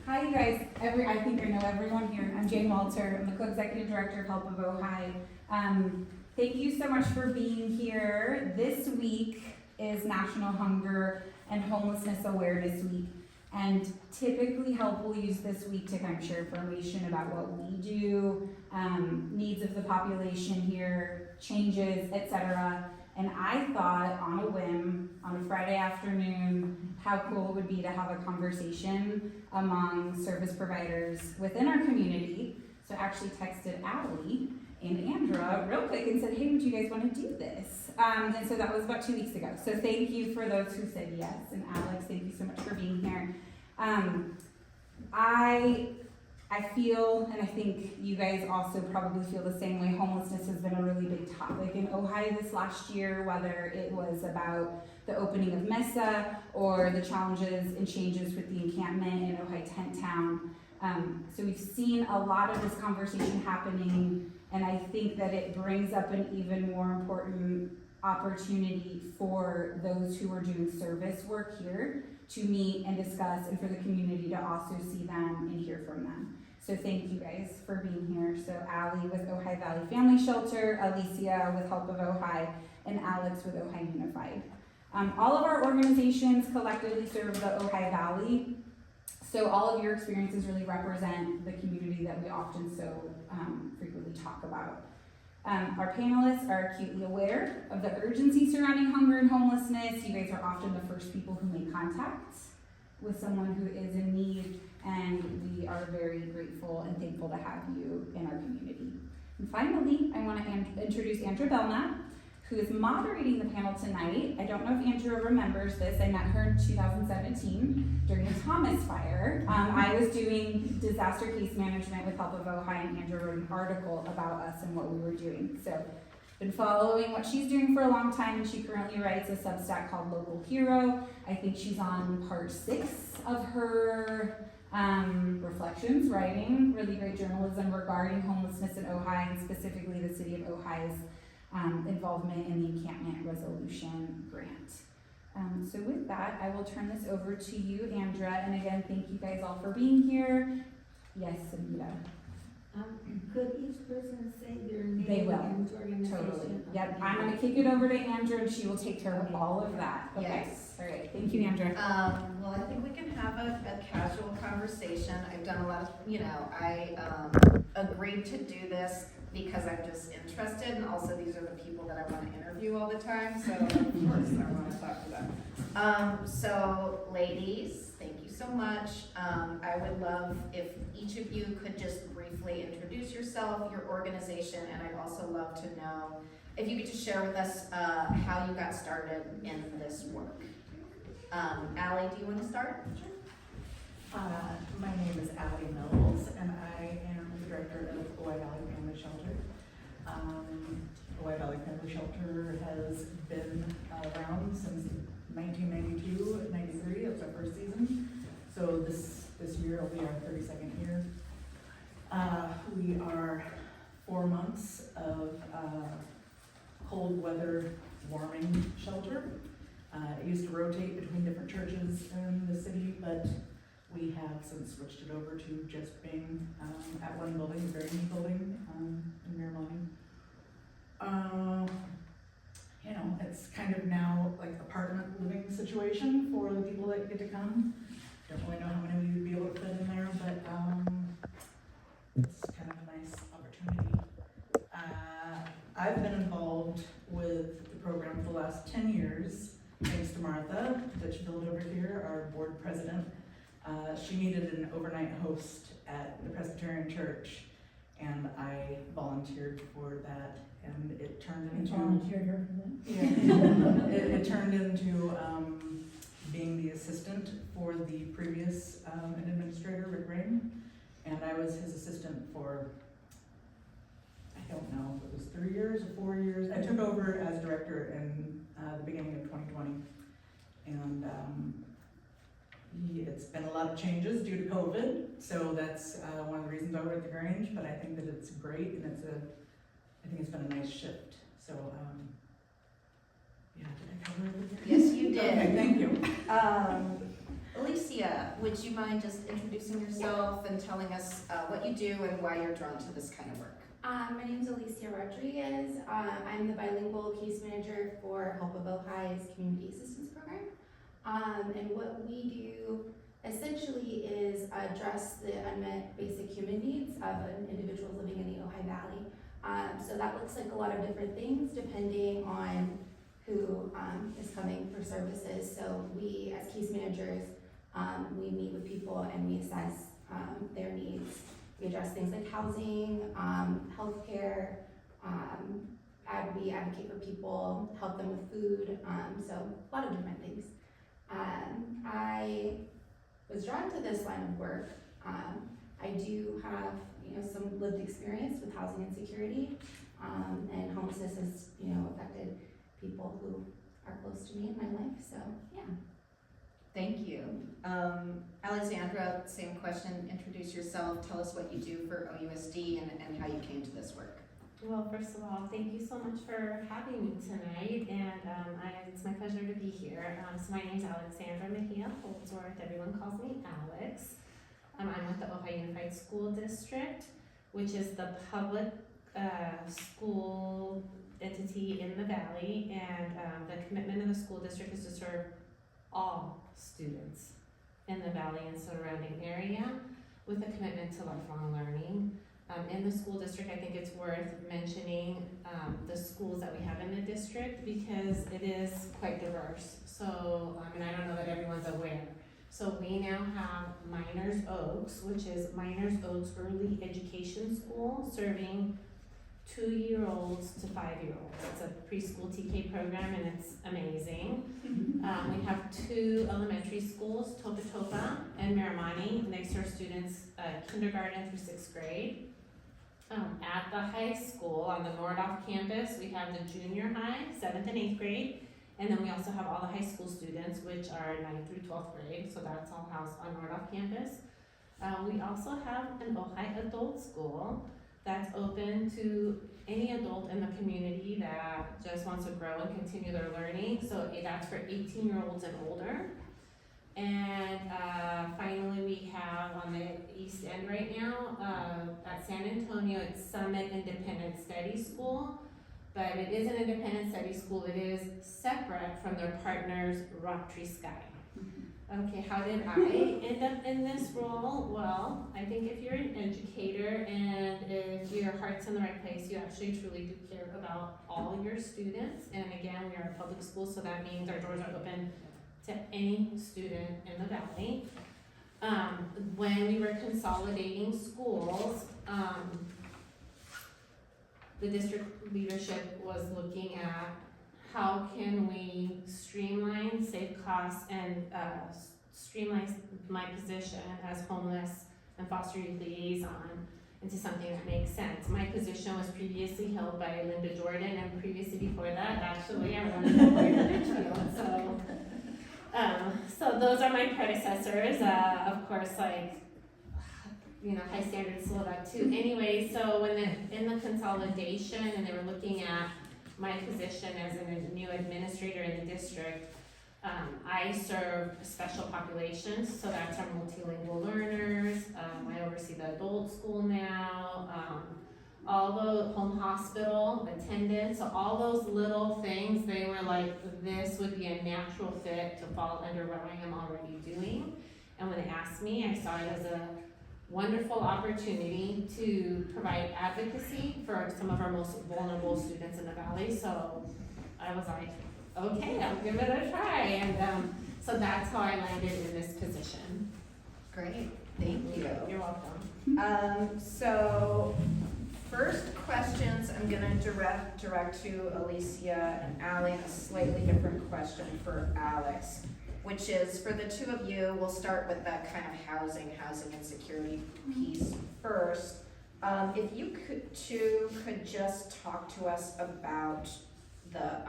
Hi, you guys. I think I know everyone here. I'm Jayn Walter. I'm the co-executive director of Help of Ojai. Thank you so much for being here. This week is National Hunger and Homelessness Awareness Week. And typically Help will use this week to kind of share information about what we do, needs of the population here, changes, etc. And I thought on a whim, on a Friday afternoon, how cool it would be to have a conversation among service providers within our community. So I actually texted Allie and Andra real quick and said, hey, would you guys want to do this? And so that was about 2 weeks ago. So thank you for those who said yes. And Alex, thank you so much for being here. I feel, and I think you guys also probably feel the same way, homelessness has been a really big topic in Ojai this last year, whether it was about the opening of Mesa or the challenges and changes with the encampment in Ojai Tent Town. So we've seen a lot of this conversation happening, and I think that it brings up an even more important opportunity for those who are doing service work here to meet and discuss, and for the community to also see them and hear from them. So thank you guys for being here. So Allie with Ojai Valley Family Shelter, Alicia with Help of Ojai, and Alex with Ojai Unified. All of our organizations collectively serve the Ojai Valley, so all of your experiences really represent the community that we often so frequently talk about. Our panelists are acutely aware of the urgency surrounding hunger and homelessness. You guys are often the first people who make contact with someone who is in need, and we are very grateful and thankful to have you in our community. And finally, I want to introduce Andra Belknap, who is moderating the panel tonight. I don't know if Andra remembers this. I met her in 2017 during the Thomas fire. I was doing disaster case management with Help of Ojai, and Andra wrote an article about us and what we were doing. So been following what she's doing for a long time, and she currently writes a Substack called Local Hero. I think she's on part 6 of her reflections, writing really great journalism regarding homelessness in Ojai, and specifically the city of Ojai's involvement in the encampment resolution grant. So with that, I will turn this over to you, Andra, and again, thank you guys all for being here. Yes, Anita. Could each person say their name They will. and organization? Totally. Yep, I'm gonna kick it over to Andra, and she will take care of all of that. Okay. Yes. All right, thank you, Andra. Well, I think we can have a casual conversation. I've done a lot of, I agreed to do this because I'm just interested, and also these are the people that I want to interview all the time, so of course I want to talk to them. So ladies, thank you so much. I would love if each of you could just briefly introduce yourself, your organization, and I'd also love to know if you could just share with us how you got started in this work. Allie, do you want to start? My name is Allie Mills, and I am the director of Ojai Valley Family Shelter. Ojai Valley Family Shelter has been around since 1992, 93. It was our first season. So this year will be our 32nd year. We are 4 months of cold weather warming shelter. It used to rotate between different churches in the city, but we have since switched it over to just being at one building, a very neat building in Mejia-Holdsworth. It's kind of now like apartment living situation for the people that get to come. Don't really know how many of you would be able to fit in there, but it's kind of a nice opportunity. I've been involved with the program for the last 10 years, thanks to Martha Ditchfield over here, our board president. She needed an overnight host at the Presbyterian Church, and I volunteered for that, and it turned into... volunteered her for that? Yeah. it turned into being the assistant for the previous administrator, Rick Rain, and I was his assistant for, I don't know if it was 3 years or 4 years. I took over as director in the beginning of 2020, and it's been a lot of changes due to COVID, so that's one of the reasons over at the Grange, but I think that it's great, and I think it's been a nice shift. So, yeah, did I cover everything? Yes, you did. Okay, thank you. Alicia, would you mind just introducing yourself and telling us what you do and why you're drawn to this kind of work? My name is Alicia Rodriguez. I'm the bilingual case manager for Hope of Ojai's Community Assistance Program. And what we do essentially is address the unmet basic human needs of an individual living in the Ojai Valley. So that looks like a lot of different things depending on who is coming for services. So we, as case managers, we meet with people and we assess their needs. We address things like housing, healthcare, we advocate for people, help them with food, so a lot of different things. I was drawn to this line of work. I do have, some lived experience with housing insecurity, and homelessness has, affected people who are close to me in my life, so yeah. Thank you. Alexandra, same question. Introduce yourself. Tell us what you do for OUSD and how you came to this work. Well, first of all, thank you so much for having me tonight, and it's my pleasure to be here. So my name is Alexandra Mejia-Holdsworth. Everyone calls me Alex. I'm with the Ojai Unified School District, which is the public school entity in the valley, and the commitment of the school district is to serve all students in the valley and surrounding area with a commitment to lifelong learning. In the school district, I think it's worth mentioning the schools that we have in the district because it is quite diverse. So, and I don't know that everyone's aware. So we now have Miners Oaks, which is Miners Oaks Early Education School, serving 2-year-olds to 5-year-olds. It's a preschool TK program and it's amazing. We have 2 elementary schools, Topa and Miramani, and they serve students kindergarten through 6th grade. At the high school on the Nordhoff campus, we have the junior high, 7th and 8th grade, and then we also have all the high school students, which are 9th through 12th grade, so that's all housed on Nordhoff campus. We also have an Ojai adult school that's open to any adult in the community that just wants to grow and continue their learning. So that's for 18-year-olds and older. And finally, we have on the east end right now, at San Antonio, it's Summit Independent Study School. But it is an independent study school. It is separate from their partners, Rock Tree Sky. Okay, how did I end up in this role? Well, I think if you're an educator and if your heart's in the right place, you actually truly do care about all your students. And again, we are a public school, so that means our doors are open to any student in the valley. When we were consolidating schools, the district leadership was looking at how can we streamline, save costs, and streamline my position as homeless and foster youth liaison into something that makes sense. My position was previously held by Linda Jordan, and previously before that, actually, I ran the board in Richfield. So those are my predecessors. Of course, high standards still up too. Anyway, so in the consolidation, and they were looking at my position as a new administrator in the district, I serve special populations, so that's our multilingual learners. I oversee the adult school now, all the home hospital attendants, so all those little things, they were like, this would be a natural fit to fall under what I am already doing. And when they asked me, I saw it as a wonderful opportunity to provide advocacy for some of our most vulnerable students in the valley. So I was like, okay, I'll give it a try. And so that's how I landed in this position. Great, thank you. You're welcome. So first questions I'm gonna direct to Alicia and Allie, and a slightly different question for Alex, which is for the two of you, we'll start with that kind of housing insecurity piece first. If you could just talk to us about the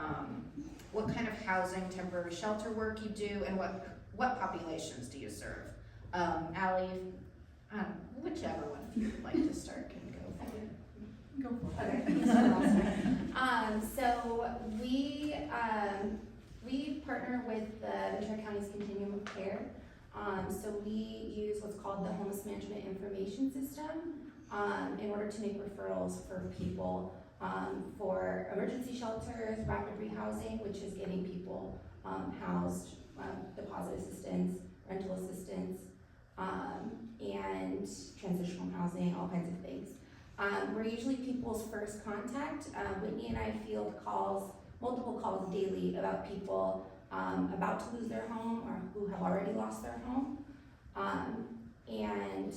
what kind of housing, temporary shelter work you do, and what populations do you serve? Allie, whichever one of you would like to start can go for it. Go for it. Okay. So we partner with the Ventura County's Continuum of Care. So we use what's called the Homeless Management Information System in order to make referrals for people for emergency shelters, rapid rehousing, which is getting people housed, deposit assistance, rental assistance, and transitional housing, all kinds of things. We're usually people's first contact. Whitney and I field calls, multiple calls daily about people about to lose their home or who have already lost their home. And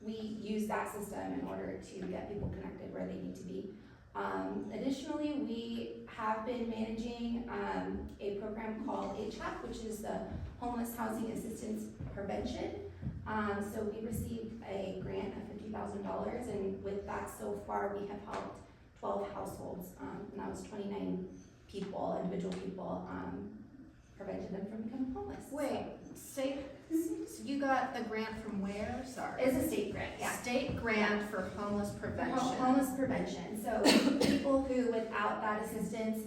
we use that system in order to get people connected where they need to be. Additionally, we have been managing a program called HAP, which is the Homeless Housing Assistance Prevention. So we received a grant of $50,000, and with that so far we have helped 12 households, and that was 29 people, individual people, prevented them from becoming homeless. Wait, so you got the grant from where? Sorry. It's a state grant, yeah. State grant for homeless prevention. Homeless prevention. So people who, without that assistance,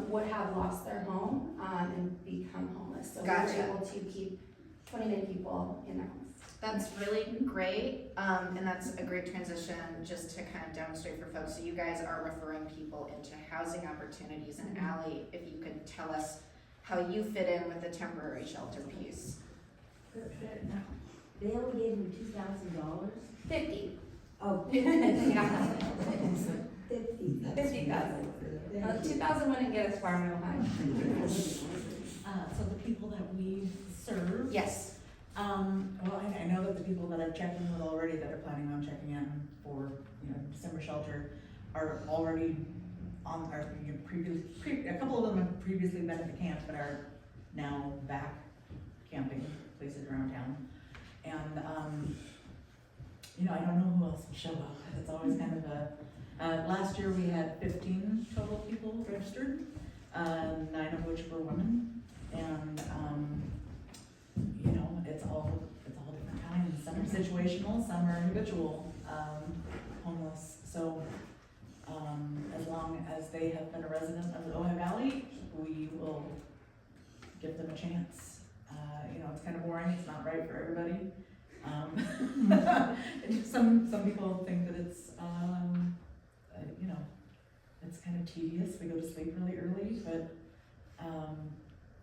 would have lost their home and become homeless. So we Gotcha. were able to keep 29 people in their homes. That's really great, and that's a great transition just to kind of demonstrate for folks. So you guys are referring people into housing opportunities. And Allie, if you could tell us how you fit in with the temporary shelter piece. They only gave me $2,000? 50. Oh, Yeah. 50. 50,000. 2,000 wouldn't get us far in Ohio. So the people that we serve. Yes. Well, I know that the people that I've checked in with already that are planning on checking in for, December shelter are already on, a couple of them have previously been at the camp but are now back camping places around town. And, I don't know who else will show up. It's always kind of last year we had 15 total people registered, 9 of which were women. And, it's all different kinds. Some are situational, some are individual, homeless. So, as long as they have been a resident of the Ojai Valley, we will give them a chance. It's kind of boring, it's not right for everybody. Some people think that it's, it's kind of tedious. We go to sleep really early, but,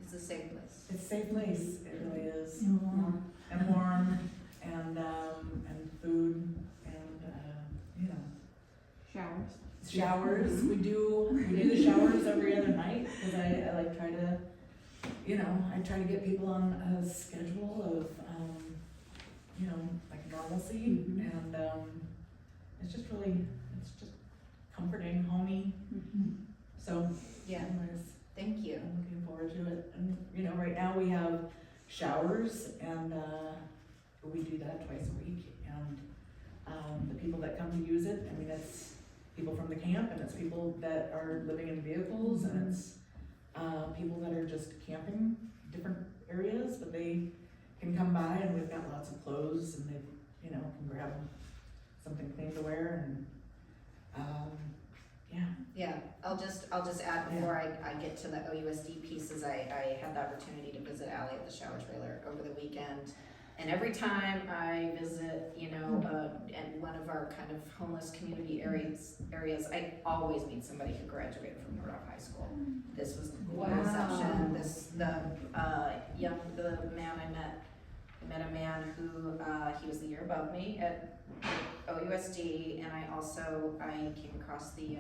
It's a safe place. it's a safe place, it really is. And warm. And warm, and food, and, showers. We do the showers every other night, because I like try to, I try to get people on a schedule of, like normalcy, and, it's just comforting, homey, so. Yeah. Anyways, Thank you. I'm looking forward to it, and, right now we have showers, and, we do that twice a week, and, the people that come to use it, it's people from the camp, and it's people that are living in vehicles, and it's, people that are just camping different areas, but they can come by, and we've got lots of clothes, and they, can grab something clean to wear, and, yeah. Yeah, I'll just add before I get to the OUSD pieces, I had the opportunity to visit Allie at the shower trailer over the weekend. And every time I visit, at one of our kind of homeless community areas, I always meet somebody who graduated from Murdoch High School. This was the Wow. reception, the man I met a man who, he was the year above me at OUSD, and I came across the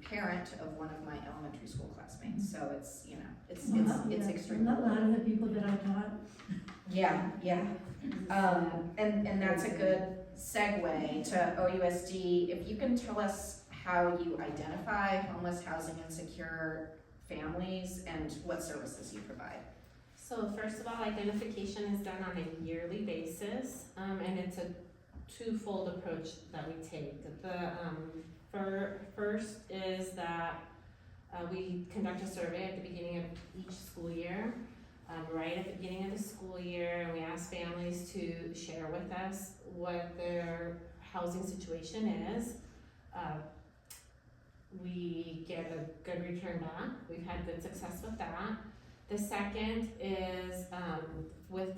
parent of one of my elementary school classmates, so it's extremely. Not a lot of the people that I taught. Yeah. And that's a good segue to OUSD. If you can tell us how you identify homeless, housing insecure families and what services you provide. So first of all, identification is done on a yearly basis, and it's a twofold approach that we take. The first is that we conduct a survey at the beginning of each school year, right at the beginning of the school year, and we ask families to share with us what their housing situation is. We get a good return back. We've had good success with that. The second is,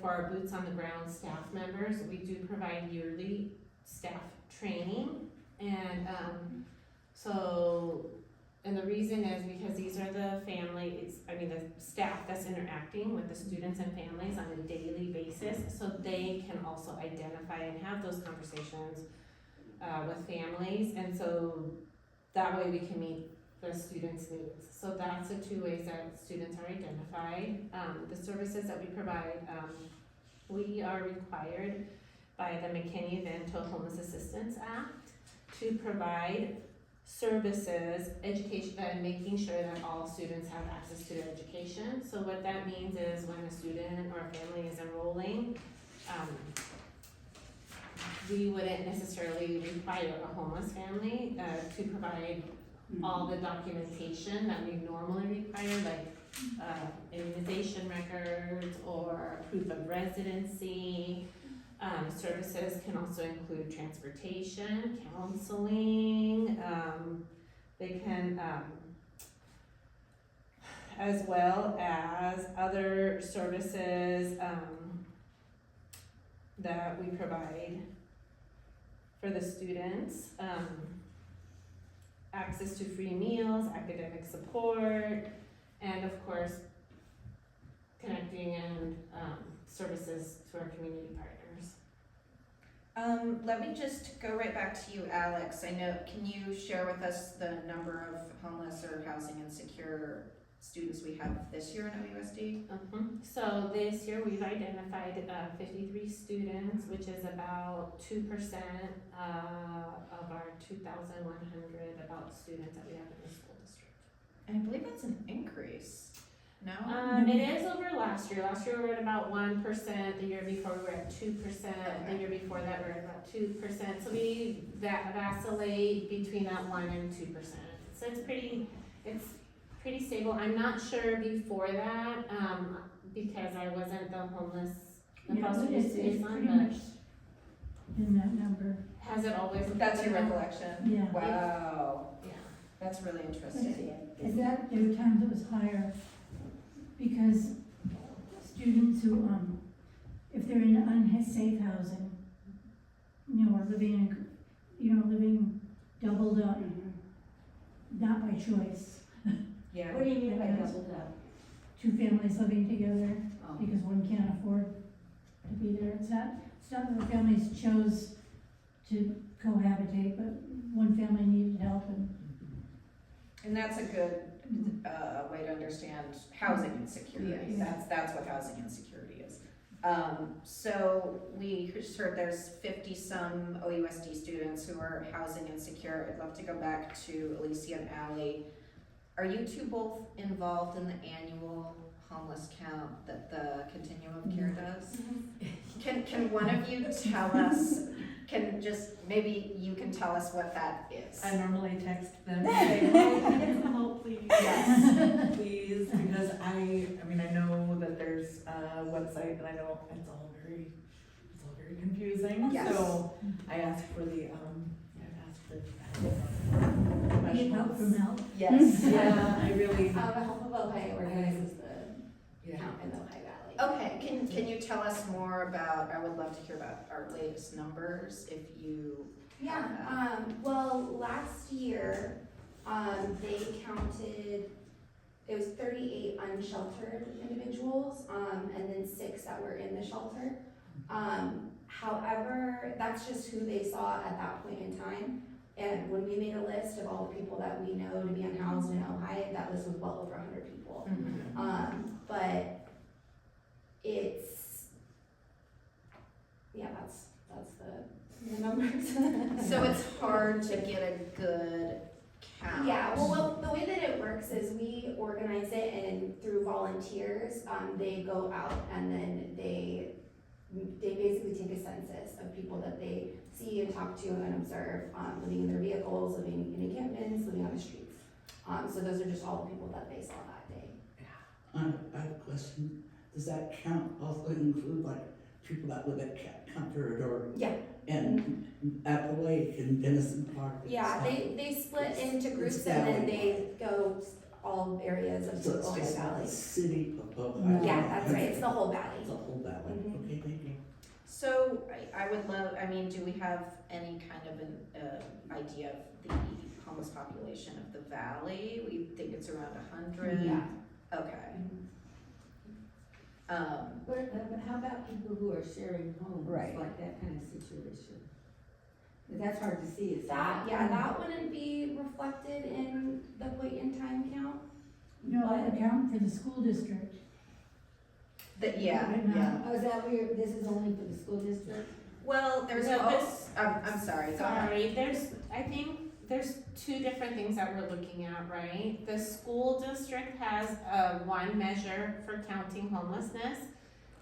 for our boots on the ground staff members, we do provide yearly staff training. And, and the reason is because these are the the staff that's interacting with the students and families on a daily basis, so they can also identify and have those conversations, with families, and so that way we can meet the students' needs. So that's the two ways that students are identified. The services that we provide, we are required by the McKinney-Vento Homeless Assistance Act to provide services, education, and making sure that all students have access to their education. So what that means is when a student or a family is enrolling, we wouldn't necessarily require a homeless family to provide all the documentation that we normally require, like immunization records or proof of residency. Services can also include transportation, counseling, they can, as well as other services that we provide for the students. Access to free meals, academic support, and of course, connecting and services to our community partners. Let me just go right back to you, Alex. Can you share with us the number of homeless or housing insecure students we have this year in OUSD? So this year we've identified 53 students, which is about 2% of our 2,100 about students that we have in the school district. And I believe that's an increase, no? It is over last year. Last year we were at about 1%, the year before we were at 2%, the year before that we were at about 2%. So we vacillate between that 1 and 2%. So it's pretty stable. I'm not sure before that, because I wasn't the homeless, the foster youth It's liaison, pretty much but in that number, has it always? That's your recollection? yeah. Wow, Yeah. that's really interesting. Is that, there were times it was higher, because students who, if they're in unsafe housing, are living living doubled up, not by choice. Yeah. What do you mean by doubled up? Two families living together, because one can't afford to be there. It's not that the families chose to cohabitate, but one family needed help And that's a good way to understand housing insecurity. Yes. That's what housing insecurity is. So we just heard there's 50-some OUSD students who are housing insecure. I'd love to go back to Alicia and Allie. Are you two both involved in the annual homeless count that the Continuum of Care does? Can one of you tell us, maybe you can tell us what that is? I normally text them and say, oh, can I get some help, please? Yes, please, because I know that there's a website, and I know it's all very confusing. Yes. So I asked for the, Need help from help? Yes. Yeah, I really, The Help of Ojai organizes the yeah. count in the Ojai Valley. Okay, can you tell us more about, I would love to hear about our latest numbers, if you have that. Well, last year, they counted, it was 38 unsheltered individuals, and then 6 that were in the shelter. However, that's just who they saw at that point in time. And when we made a list of all the people that we know to be unhoused in Ojai, that list was well over 100 people. But it's, that's the numbers. So it's hard to get a good count. Yeah, well, the way that it works is we organize it, and through volunteers, they go out and then they basically take a census of people that they see and talk to and observe, living in their vehicles, living in encampments, living on the streets. So those are just all the people that they saw that day. I have a question. Does that count also include like people that live at Comfort or Yeah. and at the lake and Denison Park? and Yeah, stuff? they split into groups It's and then valley. they go all areas of So the it's Ojai just not Valley. the city of Ojai? No. Yeah, that's right, it's the whole valley. It's the whole valley, Mhm. okay, thank you. So I would love, I mean, do we have any kind of an idea of the homeless population of the valley? We think it's around 100? Yeah. Okay. But how about people who are sharing homes, Right. like that kind of situation? That's hard to see, is That, yeah, that wouldn't be reflected in the point in time count. No, account for the school district. Yeah. Oh, is that where, this is only for the school district? Well, there's No, both, I'm sorry, go ahead. Sorry, I think there's two different things that we're looking at, right? The school district has one measure for counting homelessness.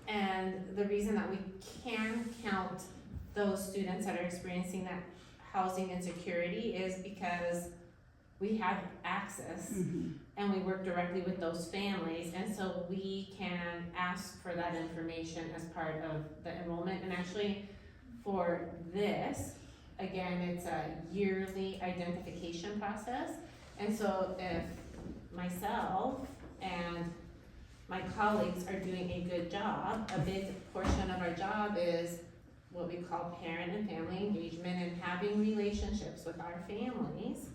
And the reason that we can count those students that are experiencing that housing insecurity is because we have access and we work directly with those families. And so we can ask for that information as part of the enrollment. And actually, for this, again, it's a yearly identification process. And so if myself and my colleagues are doing a good job, a big portion of our job is what we call parent and family engagement and having relationships with our families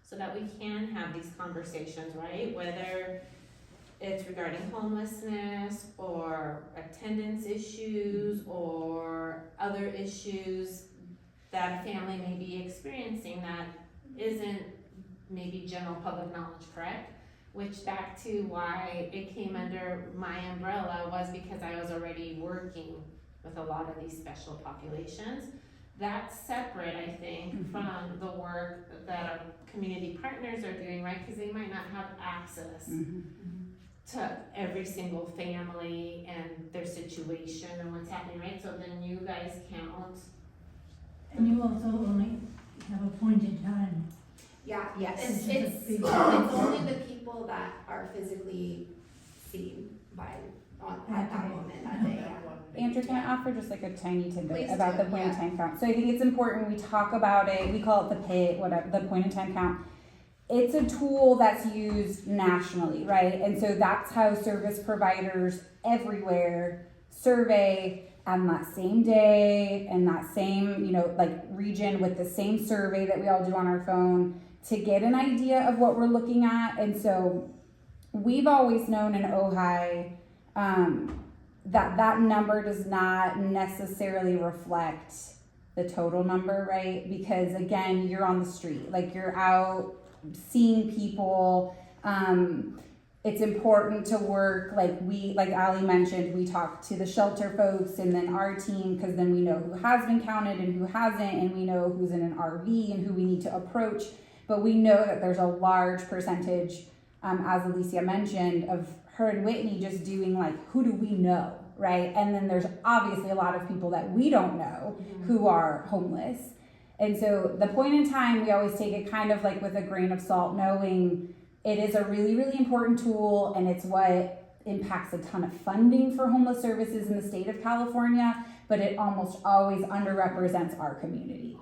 so that we can have these conversations, right? Whether it's regarding homelessness or attendance issues or other issues that a family may be experiencing that isn't maybe general public knowledge, correct? Which back to why it came under my umbrella was because I was already working with a lot of these special populations. That's separate, I think, from the work that our community partners are doing, right? Because they might not have access to every single family and their situation and what's happening, right? So then you guys count. And you also only have a point in time. Yeah, Yes. it's, Which is a it's, big- it's only the people that are physically seen by, at that moment, that day, yeah. Andrew, can I offer just like a tiny tidbit Please about do, the point in yeah. time count? So I think it's important we talk about it, we call it the PIT, whatever, the point in time count. It's a tool that's used nationally, right? And so that's how service providers everywhere survey on that same day and that same, like region with the same survey that we all do on our phone to get an idea of what we're looking at. And so we've always known in Ojai, that number does not necessarily reflect the total number, right? Because again, you're on the street, like you're out seeing people. It's important to work, like Ali mentioned, we talk to the shelter folks and then our team, because then we know who has been counted and who hasn't, and we know who's in an RV and who we need to approach. But we know that there's a large percentage, as Alicia mentioned, of her and Whitney just doing like, who do we know, right? And then there's obviously a lot of people that we don't know who are homeless. And so the point in time, we always take it kind of like with a grain of salt, knowing it is a really, really important tool, and it's what impacts a ton of funding for homeless services in the state of California, but it almost always underrepresents our community.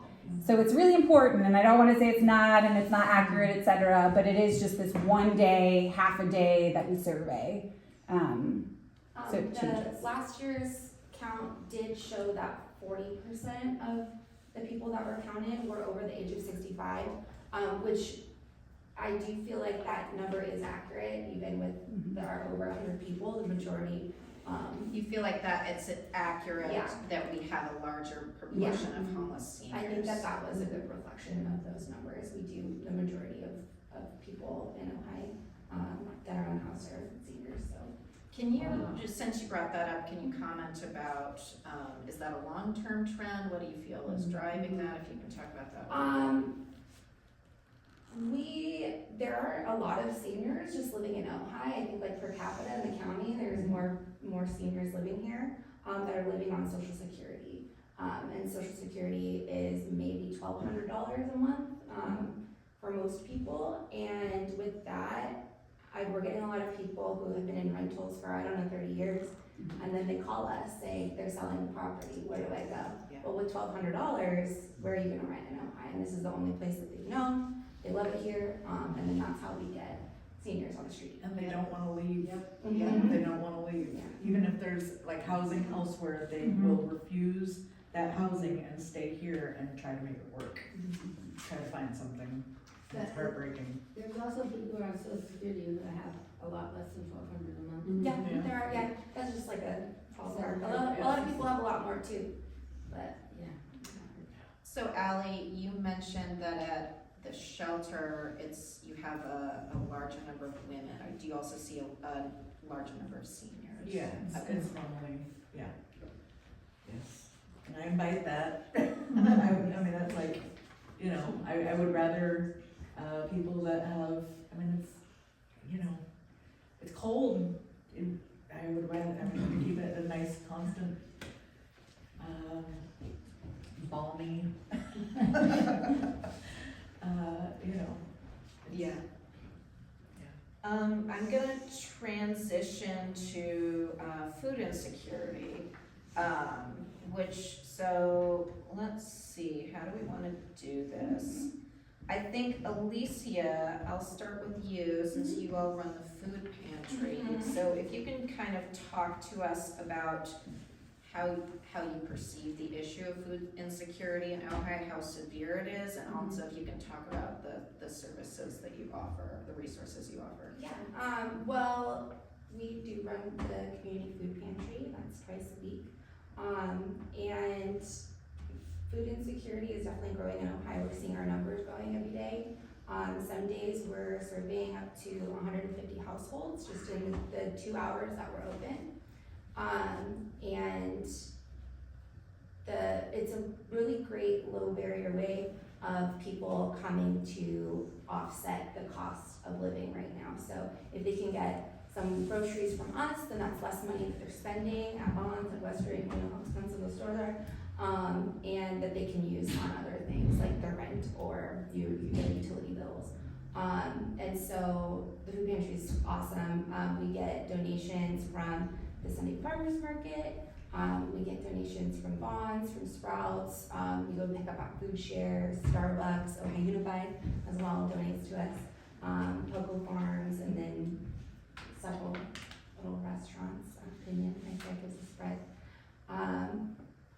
So it's really important, and I don't want to say it's not and it's not accurate, etc., but it is just this one day, half a day that we survey. So it changes. Last year's count did show that 40% of the people that were counted were over the age of 65, which I do feel like that number is accurate, even with there are over 100 people, the majority. You feel like that it's accurate Yeah. that we have a larger proportion of homeless seniors? I think that was a good reflection of those numbers. We do, the majority of people in Ojai that are unhoused are seniors, so. Can you, just since you brought that up, can you comment about, is that a long-term trend? What do you feel is driving that, if you can talk about that? There are a lot of seniors just living in Ojai. I think like per capita in the county, there's more seniors living here, that are living on Social Security. And Social Security is maybe $1,200 a month, for most people. And with that, we're getting a lot of people who have been in rentals for, 30 years. And then they call us saying they're selling the property, where do I go? Yeah. Well, with $1,200, where are you gonna rent in Ojai? And this is the only place that they've known. They love it here, and then that's how we get seniors on the street. And they don't wanna leave. Mhm. They don't wanna leave. Yeah. Even if there's like housing elsewhere, they Mhm. will refuse that housing and stay here and try to make it work. Try to find something. It's heartbreaking. There's also people who are on social security that have a lot less than 1,200 a month. Yeah, Yeah. there are, yeah, that's just like a ballpark. So, A lot of people have a lot more too, but. Yeah. So Ally, you mentioned that at the shelter, you have a larger number of women. Do you also see a larger number of seniors? Yeah, Okay. it's normally, yeah. Yes. And I invite that. I mean, that's like, you know, I would rather, people that have, I mean, it's, you know, it's cold. I would rather, I mean, to keep it a nice, constant, balmy, you know. Yeah. I'm gonna transition to food insecurity, so let's see, how do we wanna do this? I think Alicia, I'll start with you since you all run the food pantry. So if you can kind of talk to us about how you perceive the issue of food insecurity in Ojai, how severe it is, and also if you can talk about the services that you offer, the resources you offer. Yeah, well, we do run the community food pantry, that's twice a week. And food insecurity is definitely growing in Ohio, we're seeing our numbers growing every day. Some days we're serving up to 150 households just in the 2 hours that we're open. And it's a really great low barrier way of people coming to offset the cost of living right now. So if they can get some groceries from us, then that's less money that they're spending at Bonds, at Western, you know how expensive those stores are. And that they can use on other things like their rent or their utility bills. And so the food pantry is awesome. We get donations from the Sunday Farmers Market. We get donations from Bonds, from Sprouts. We go pick up at Food Share, Starbucks, Ojai Unified as well donates to us. Cocoa Farms, and then several little restaurants. Opinion, I think is a spread.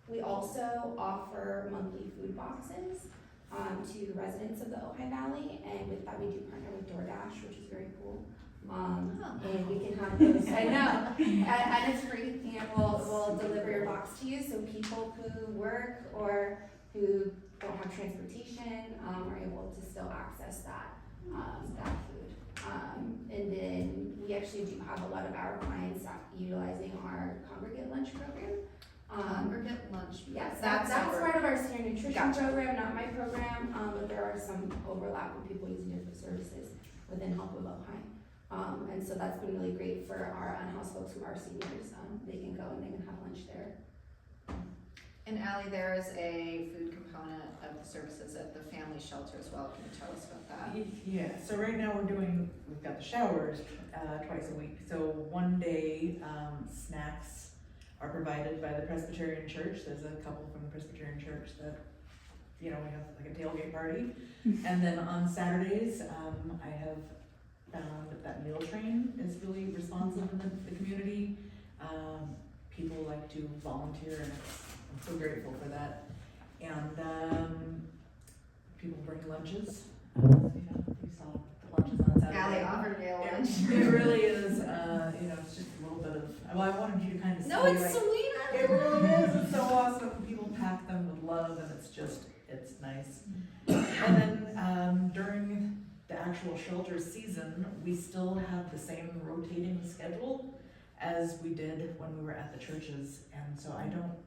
We also offer monthly food boxes to residents of the Ojai Valley, and with that we do partner with DoorDash, which is very cool. And we can have those, I know, and it's free, you know, we'll deliver your box to you, so people who work or who don't have transportation are able to still access that food. And then we actually do have a lot of our clients utilizing our congregate lunch program. Congregate lunch. Yes, that's part of our senior nutrition Gotcha. program, not my program, but there are some overlap with people using different services within Help of Ojai. And so that's been really great for our unhoused folks who are seniors. They can go and they can have lunch there. And Ally, there is a food component of the services at the family shelter as well. Can you tell us about that? Yeah, so right now we've got the showers, twice a week. So one day, snacks are provided by the Presbyterian Church. There's a couple from the Presbyterian Church that, you know, we have like a tailgate party. And then on Saturdays, I have found that meal train is really responsive in the community. People like to volunteer, and I'm so grateful for that. And people bring lunches. You know, we saw the lunches on Saturday. Ally offered me a lunch. It really is, you know, it's just a little bit of, well, I wanted you to kind of see. No, it's like, sweet. it really is, it's so awesome. People pack them with love, and it's nice. And then, during the actual shelter season, we still have the same rotating schedule as we did when we were at the churches, and so I don't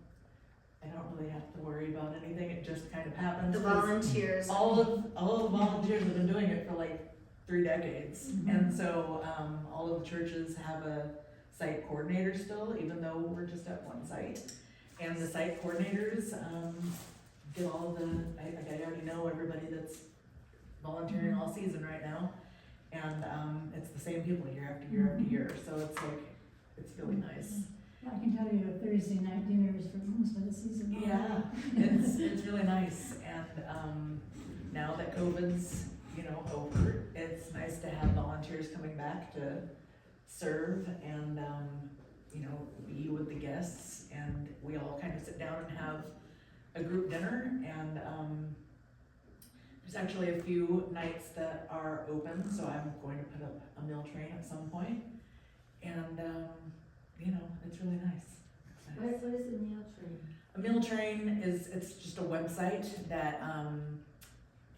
really have to worry about anything. It just kind of happens. The 'Cause volunteers. all of the volunteers have been doing it for like 3 decades, and so all of the churches have a site coordinator still, even though we're just at one site. And the site coordinators get all the, I already know everybody that's volunteering all season right now, and it's the same people year after year after year, so it's like, it's really nice. I can tell you Thursday night dinners for most of the season. Yeah, it's really nice, and now that COVID's, you know, over, it's nice to have volunteers coming back to serve and, you know, be with the guests, and we all kind of sit down and have a group dinner, and, there's actually a few nights that are open, so I'm going to put up a meal train at some point, and, you know, it's really nice. It's nice. What is the meal train? A meal train it's just a website that,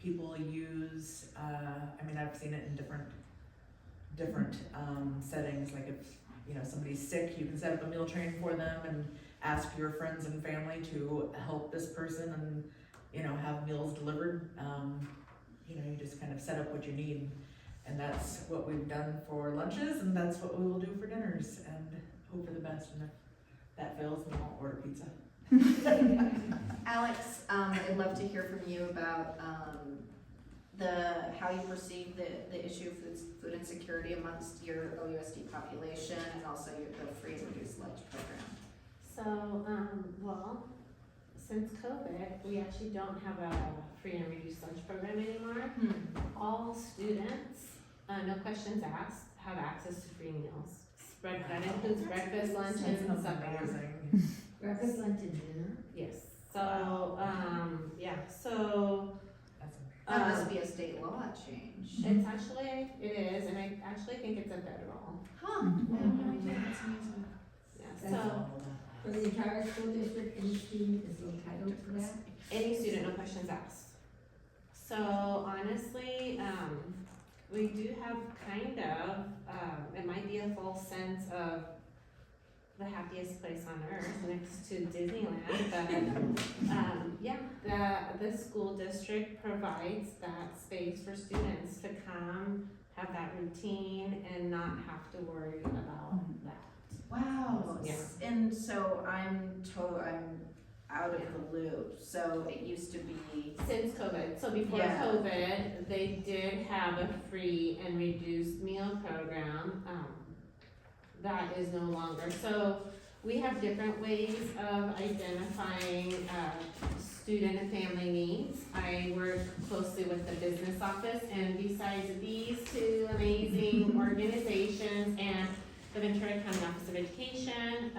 people use, I mean, I've seen it in different settings, like if, you know, somebody's sick, you can set up a meal train for them and ask your friends and family to help this person and, you know, have meals delivered. You know, you just kind of set up what you need, and that's what we've done for lunches, and that's what we will do for dinners, and hope for the best, and if that fails, then I'll order pizza. Alex, I'd love to hear from you about how you perceive the issue of food insecurity amongst your OUSD population, and also the free and reduced lunch program. So, well, since COVID, we actually don't have a free and reduced lunch program anymore. All students, no questions asked, have access to free meals. That includes breakfast, lunch, and supper. Amazing. Breakfast, lunch, and dinner? Yes, so, yeah, so, That's amazing. That must be a state law change. it's actually, it is, and I actually think it's a federal. Huh, I have no idea, that's amazing. Yeah, so, For the entire school district, any student is entitled to that? any student, no questions asked. So honestly, we do have kind of, it might be a false sense of the happiest place on earth next to Disneyland, but, yeah, the school district provides that space for students to come, have that routine, and not have to worry about that. Wow, Yeah. and so I'm out of the loop, so it used to be, Since COVID, so before Yeah. COVID, they did have a free and reduced meal program, that is no longer. So we have different ways of identifying, student and family needs. I work closely with the business office, and besides these two amazing organizations and the Ventura County Office of Education,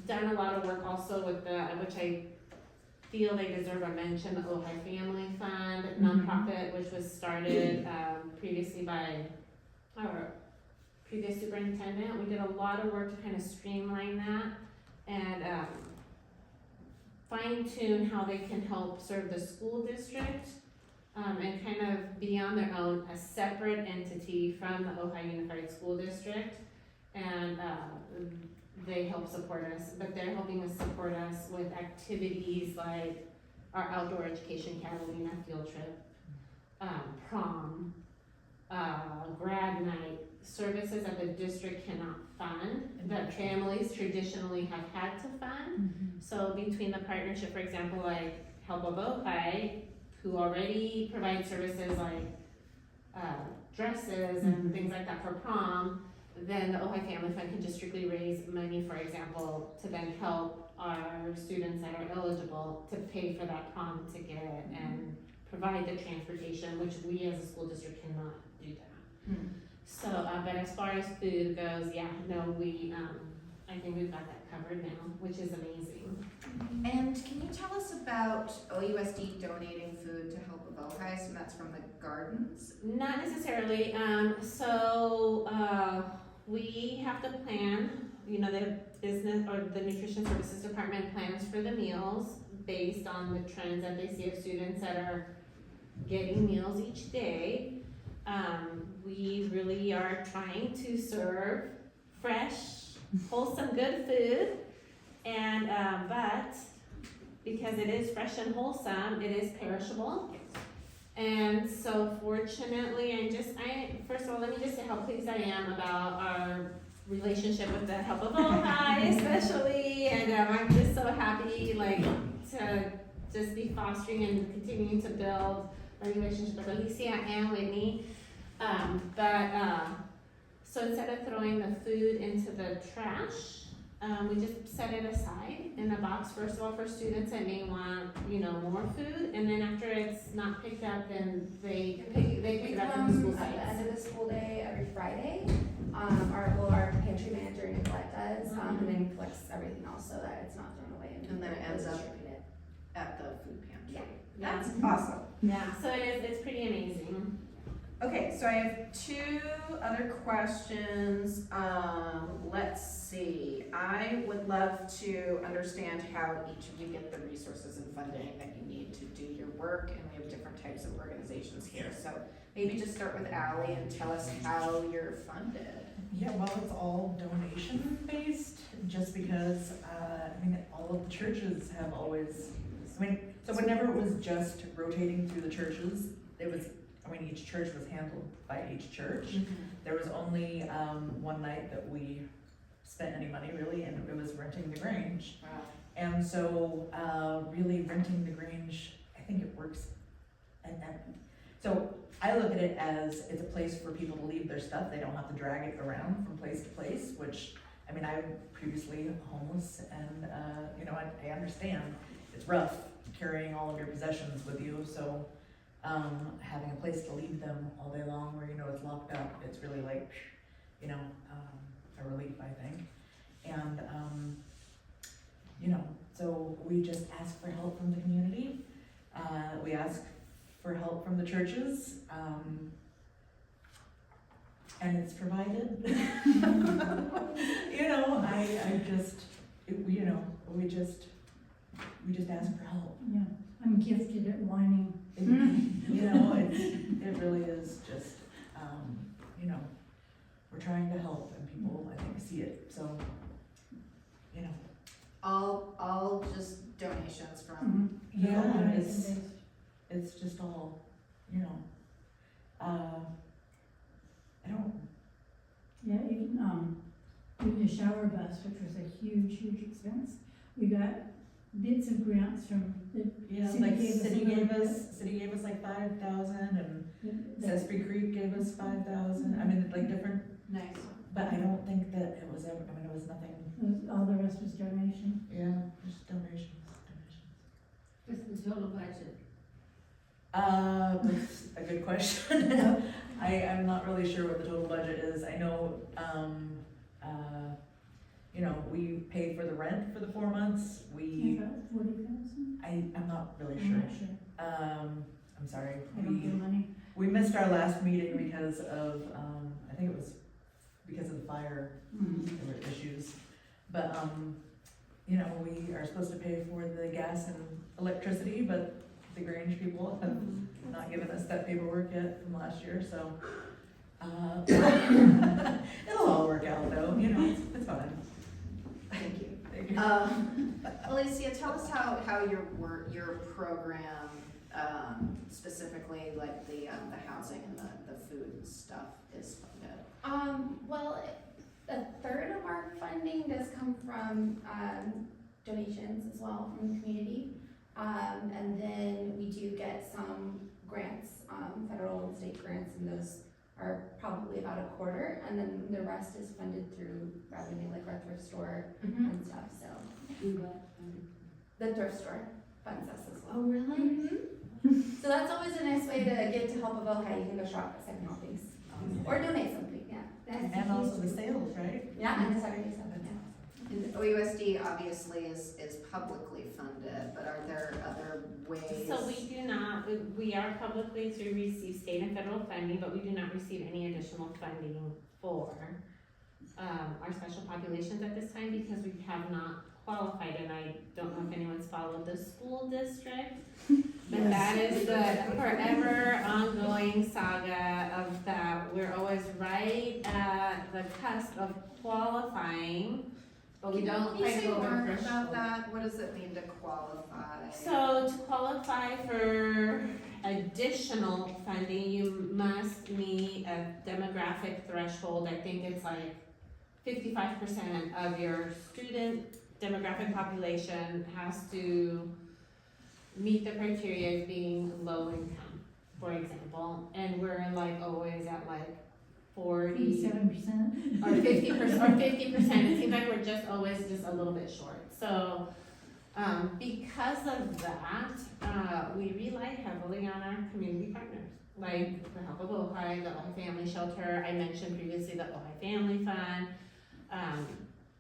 done a lot of work also with which I feel they deserve a mention, the Ojai Family Fund nonprofit, which was started, previously by our previous superintendent. We did a lot of work to kind of streamline that and, fine tune how they can help serve the school district, and kind of be on their own, a separate entity from the Ojai Unified School District. And, they help support us, but they're helping us support us with activities like our outdoor education Catalina field trip, prom, grad night, services that the district cannot fund, that families traditionally have had to fund. So between the partnership, for example, like Help of Ojai, who already provide services like dresses and things like that for prom, then the Ojai Family Fund can just strictly raise money, for example, to then help our students that are eligible to pay for that prom ticket and provide the transportation, which we as a school district cannot do that. So, but as far as food goes, yeah, no, I think we've got that covered now, which is amazing. and can you tell us about OUSD donating food to Help of Ojai, so that's from the gardens? Not necessarily, we have to plan, you know, the business or the nutrition services department plans for the meals based on the trends that they see of students that are getting meals each day. We really are trying to serve fresh, wholesome, good food, and, but because it is fresh and wholesome, it is perishable. And so fortunately, first of all, let me just say how pleased I am about our relationship with the Help of Ojai especially, and I'm just so happy to just be fostering and continuing to build a relationship with Alicia and Whitney. So instead of throwing the food into the trash, we just set it aside in a box, first of all, for students that may want, more food, and then after it's not picked up, then they pick it up from the school At the sites. end of the school day, every Friday, our pantry manager, Nicolette, does, and then collects everything else so that it's not thrown away And then it ends up distributed. at the food pantry. Yeah. Yeah. That's awesome. Yeah, so it's pretty amazing. Okay, so I have two other questions. Let's see. I would love to understand how each of you get the resources and funding that you need to do your work, and we have different types of organizations here. So maybe just start with Ally and tell us how you're funded. Yeah, well, it's all donation based, just because, all of the churches have always, so whenever it was just rotating through the churches, each church was handled by each church. There was only, one night that we spent any money really, and it was renting the Grange. Wow. And so, really renting the Grange, I think it works. So I look at it as it's a place for people to leave their stuff. They don't have to drag it around from place to place, which, I'm previously homeless, and, I understand. It's rough carrying all of your possessions with you, so, having a place to leave them all day long where it's locked up, it's really like, a relief, I think. And, so we just ask for help from the community. We ask for help from the churches, and it's provided. We just ask for help. Yeah, I'm gifted at whining. It really is just, we're trying to help, and people, I think, see it, so, All just donations from, yeah, it's just all, I don't, Yeah, even the shower bus, which was a huge, huge expense. We got bits of grants from the city gave us like 5,000, and Sesame Creek gave us 5,000, different, nice. but I don't think that it was ever, it was nothing, all the rest was donation. yeah, just donations. What's the total budget? That's a good question. I'm not really sure what the total budget is. I know, we pay for the rent for the 4 months. About 40,000? I'm not really I'm sure. not sure. I'm sorry. I don't have money. We missed our last meeting because of, I think it was because of the fire, there were issues. But, we are supposed to pay for the gas and electricity, but the Grange people have not given us that paperwork yet from last year, so, it'll all work out though, it's fine. Thank you. Thank you. Alicia, tell us how your program, specifically like the housing and the food stuff is funded. Well, a third of our funding does come from, donations as well from the community. And then we do get some grants, federal and state grants, and those are probably about a quarter, and then the rest is funded through revenue, like our thrift store and stuff, so. The thrift store funds us as well. Oh, really? So that's always a nice way to give to Help of Ojai. You can go shop at second helpings, or donate something, yeah. And also the sales, right? Yeah, and the Saturday stuff, yeah. And OUSD obviously is publicly funded, but are there other ways? So we do not, we are publicly to receive state and federal funding, but we do not receive any additional funding for our special populations at this time because we have not qualified, and I don't know if anyone's followed the school district, but that is the forever ongoing saga of that. We're always right at the cusp of qualifying, but we don't Can you quite say go over more the about threshold. that? What does it mean to qualify? So to qualify for additional funding, you must meet a demographic threshold. I think it's like 55% of your student demographic population has to meet the criteria of being low income, for example. And we're like always at like 40 7%. or 50%, it seems like we're just always just a little bit short. So, because of that, we rely heavily on our community partners, like the Help of Ojai, the Ojai Family Shelter, I mentioned previously the Ojai Family Fund.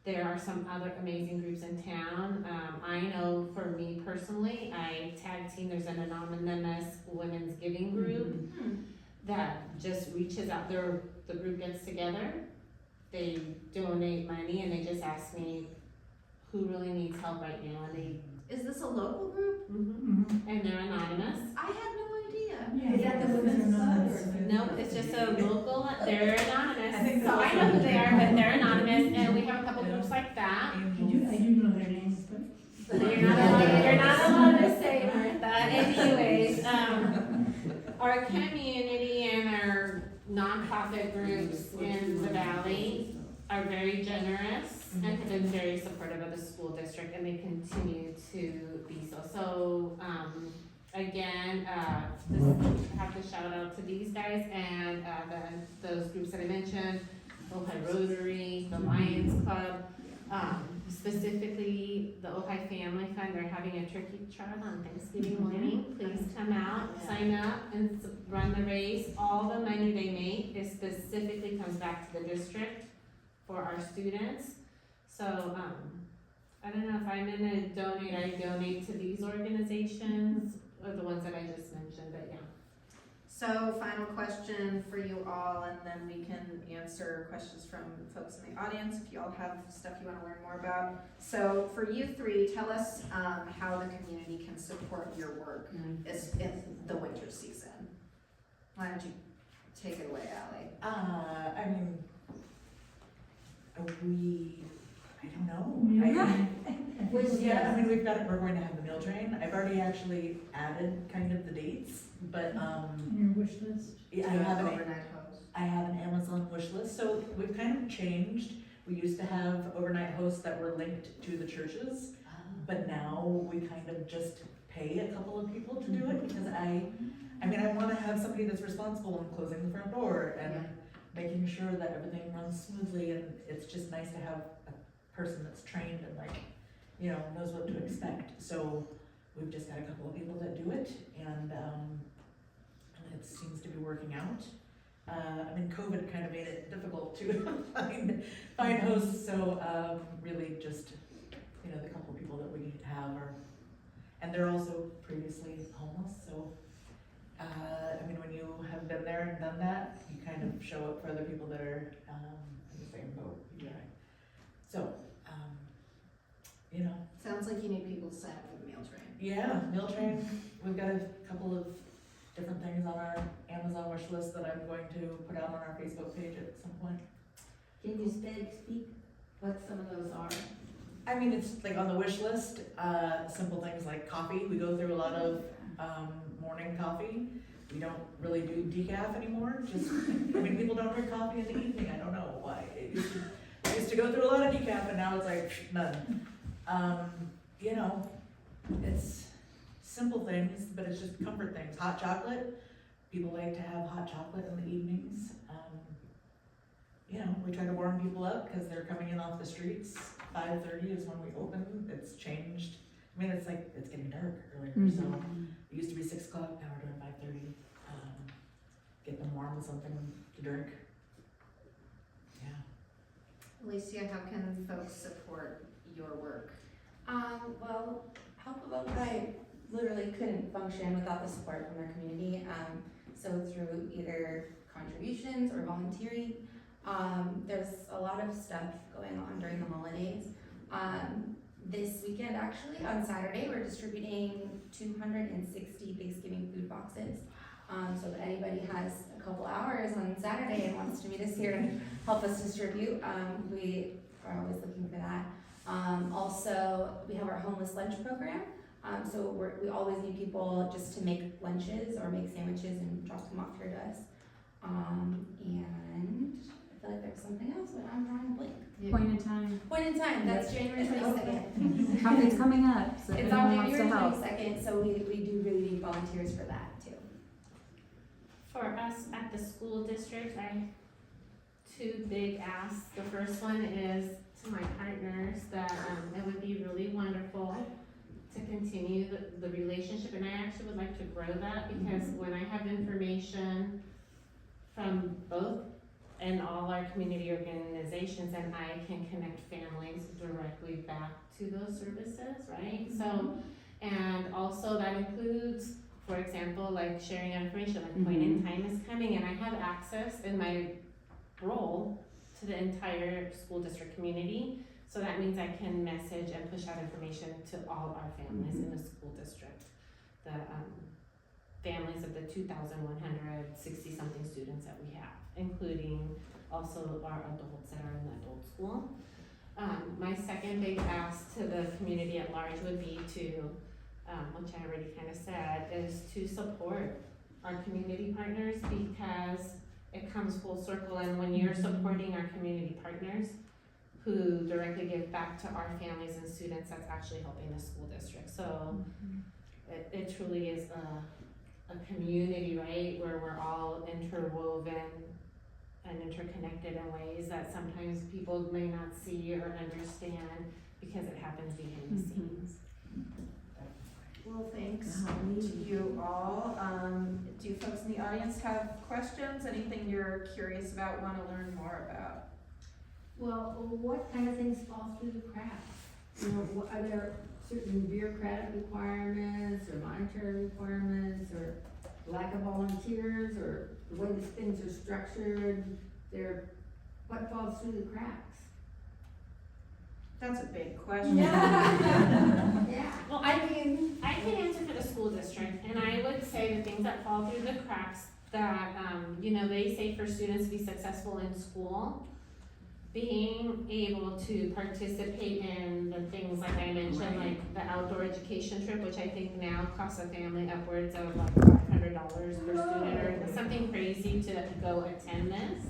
There are some other amazing groups in town. I know for me personally, I tag team, there's an anonymous women's giving group that just reaches out, the group gets together, they donate money and they just ask me who really needs help right now, and they, Is this a local group? and they're anonymous. I had no idea. Yeah. Is that the women's club or? No, it's just a local, they're anonymous, I think so I know who they are, but they're anonymous, and we have a couple groups like that. I do know their names, but. You're not allowed to say, Martha. Anyways, our community and our nonprofit groups in the valley are very generous and have been very supportive of the school district, and they continue to be so. So, again, just have to shout out to these guys and, those groups that I mentioned, Ojai Rotary, the Lions Club, specifically the Ojai Family Fund. They're having a turkey trot on Thanksgiving morning. Please come out, sign up, and run the race. All the money they make is specifically comes back to the district for our students. So, I don't know if I'm gonna donate, I donate to these organizations, or the ones that I just mentioned, but yeah. So final question for you all, and then we can answer questions from folks in the audience if you all have stuff you want to learn more about. So for you three, tell us how the community can support your work in the winter season. Why don't you take it away, Ally? I mean, I don't know. Yeah, I mean, we're going to have the meal train. I've already actually added kind of the dates, but, Your wish list. yeah, I have an overnight host. I have an Amazon wish list, so we've kind of changed. We used to have overnight hosts that were linked to the churches, but now we kind of just pay a couple of people to do it, because I mean, I wanna have somebody that's responsible in closing the front door and making sure that everything runs smoothly, and it's just nice to have a person that's trained and knows what to expect. So we've just got a couple of people that do it, and it seems to be working out. I mean, COVID kind of made it difficult to find hosts, so really just, the couple of people that we have and they're also previously homeless, so I mean, when you have been there and done that, you kind of show up for other people that are in the same boat. So, Sounds like you need people to sign up for the meal train. yeah, meal train, we've got a couple of different things on our Amazon wish list that I'm going to put out on our Facebook page at some point. Can you speak what some of those are? I mean, it's like on the wish list, simple things like coffee. We go through a lot of morning coffee. We don't really do decaf anymore. People don't drink coffee in the evening. I don't know why. I used to go through a lot of decaf, and now it's like none. It's simple things, but it's just comfort things. Hot chocolate. People like to have hot chocolate in the evenings. We try to warm people up because they're coming in off the streets. 5:30 is when we open. It's changed. I mean, it's getting dark earlier, so it used to be 6 o'clock, now we're doing 5:30. Get them warm with something to drink. Yeah. Alicia, how can folks support your work? Well, Help of Ojai literally couldn't function without the support from their community. So through either contributions or volunteering, there's a lot of stuff going on during the holidays. This weekend, actually, on Saturday, we're distributing 260 Thanksgiving food boxes. So if anybody has a couple hours on Saturday and wants to meet us here and help us distribute, we are always looking for that. Also, we have our homeless lunch program. So we always need people just to make lunches or make sandwiches and drop them off here to us. And I feel like there's something else, but I'm drawing a blank. Point in time. Point in time, that's January 22nd. It's coming up, so if It's on anyone wants to January help. 22nd, so we do really need volunteers for that too. For us at the school district, I two big asks. The first one is to my partners that, it would be really wonderful to continue the relationship, and I actually would like to grow that, because when I have information from both and all our community organizations, and I can connect families directly back to those services, right? So, and also that includes, for example, like sharing information, like point in time is coming, and I have access in my role to the entire school district community. So that means I can message and push out information to all of our families in the school district. The families of the 2,160 something students that we have, including also our adults that are in the adult school. My second big ask to the community at large would be to, which I already kind of said, is to support our community partners, because it comes full circle, and when you're supporting our community partners who directly give back to our families and students, that's actually helping the school district. So it truly is a community, right, where we're all interwoven and interconnected in ways that sometimes people may not see or understand because it happens behind the scenes. Well, thanks to you all. Do folks in the audience have questions? Anything you're curious about, want to learn more about? Well, what kind of things fall through the cracks? You know, are there certain bureaucratic requirements or monetary requirements or lack of volunteers or the way that things are structured? What falls through the cracks? That's a big question. Yeah. Well, I can answer for the school district, and I would say the things that fall through the cracks that, you know, they say for students to be successful in school, being able to participate in the things like I mentioned, like the outdoor education trip, which I think now costs a family upwards of like $500 per student or something crazy to go attend this,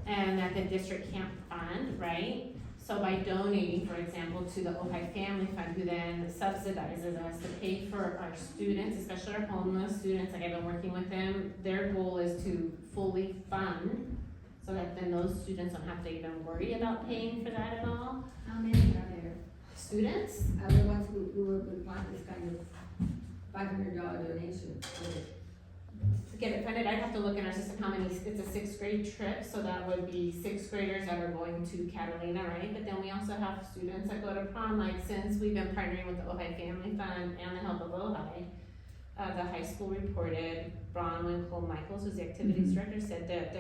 and that the district can't fund, right? So by donating, for example, to the Ojai Family Fund, who then subsidizes us to pay for our students, especially our homeless students, like I've been working with them, their goal is to fully fund so that then those students don't have to even worry about paying for that at all. How many are there? Students, Are the ones who would want this kind of $500 donation? to get it funded, I'd have to look in our system how many, it's a 6th grade trip, so that would be 6th graders that are going to Catalina, right? But then we also have students that go to prom, like since we've been partnering with the Ojai Family Fund and the Help of Ojai, the high school reported, Bronwyn Cole-Michaels, who's the activities director, said that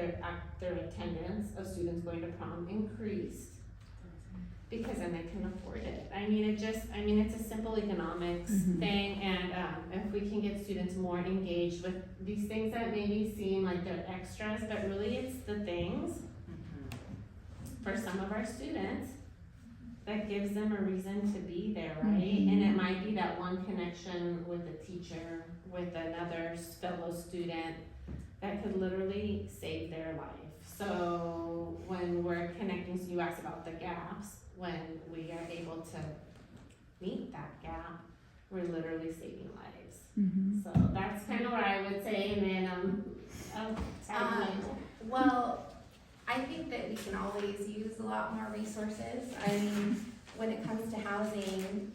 their attendance of students going to prom increased because then they can afford it. I mean, it's a simple economics thing, and if we can get students more engaged with these things that maybe seem like they're extras, but really it's the things for some of our students that gives them a reason to be there, right? And it might be that one connection with a teacher, with another fellow student that could literally save their life. So when we're connecting, so you asked about the gaps, when we are able to meet that gap, we're literally saving lives. So that's kind of what I would say, and then, Well, I think that we can always use a lot more resources. I mean, when it comes to housing,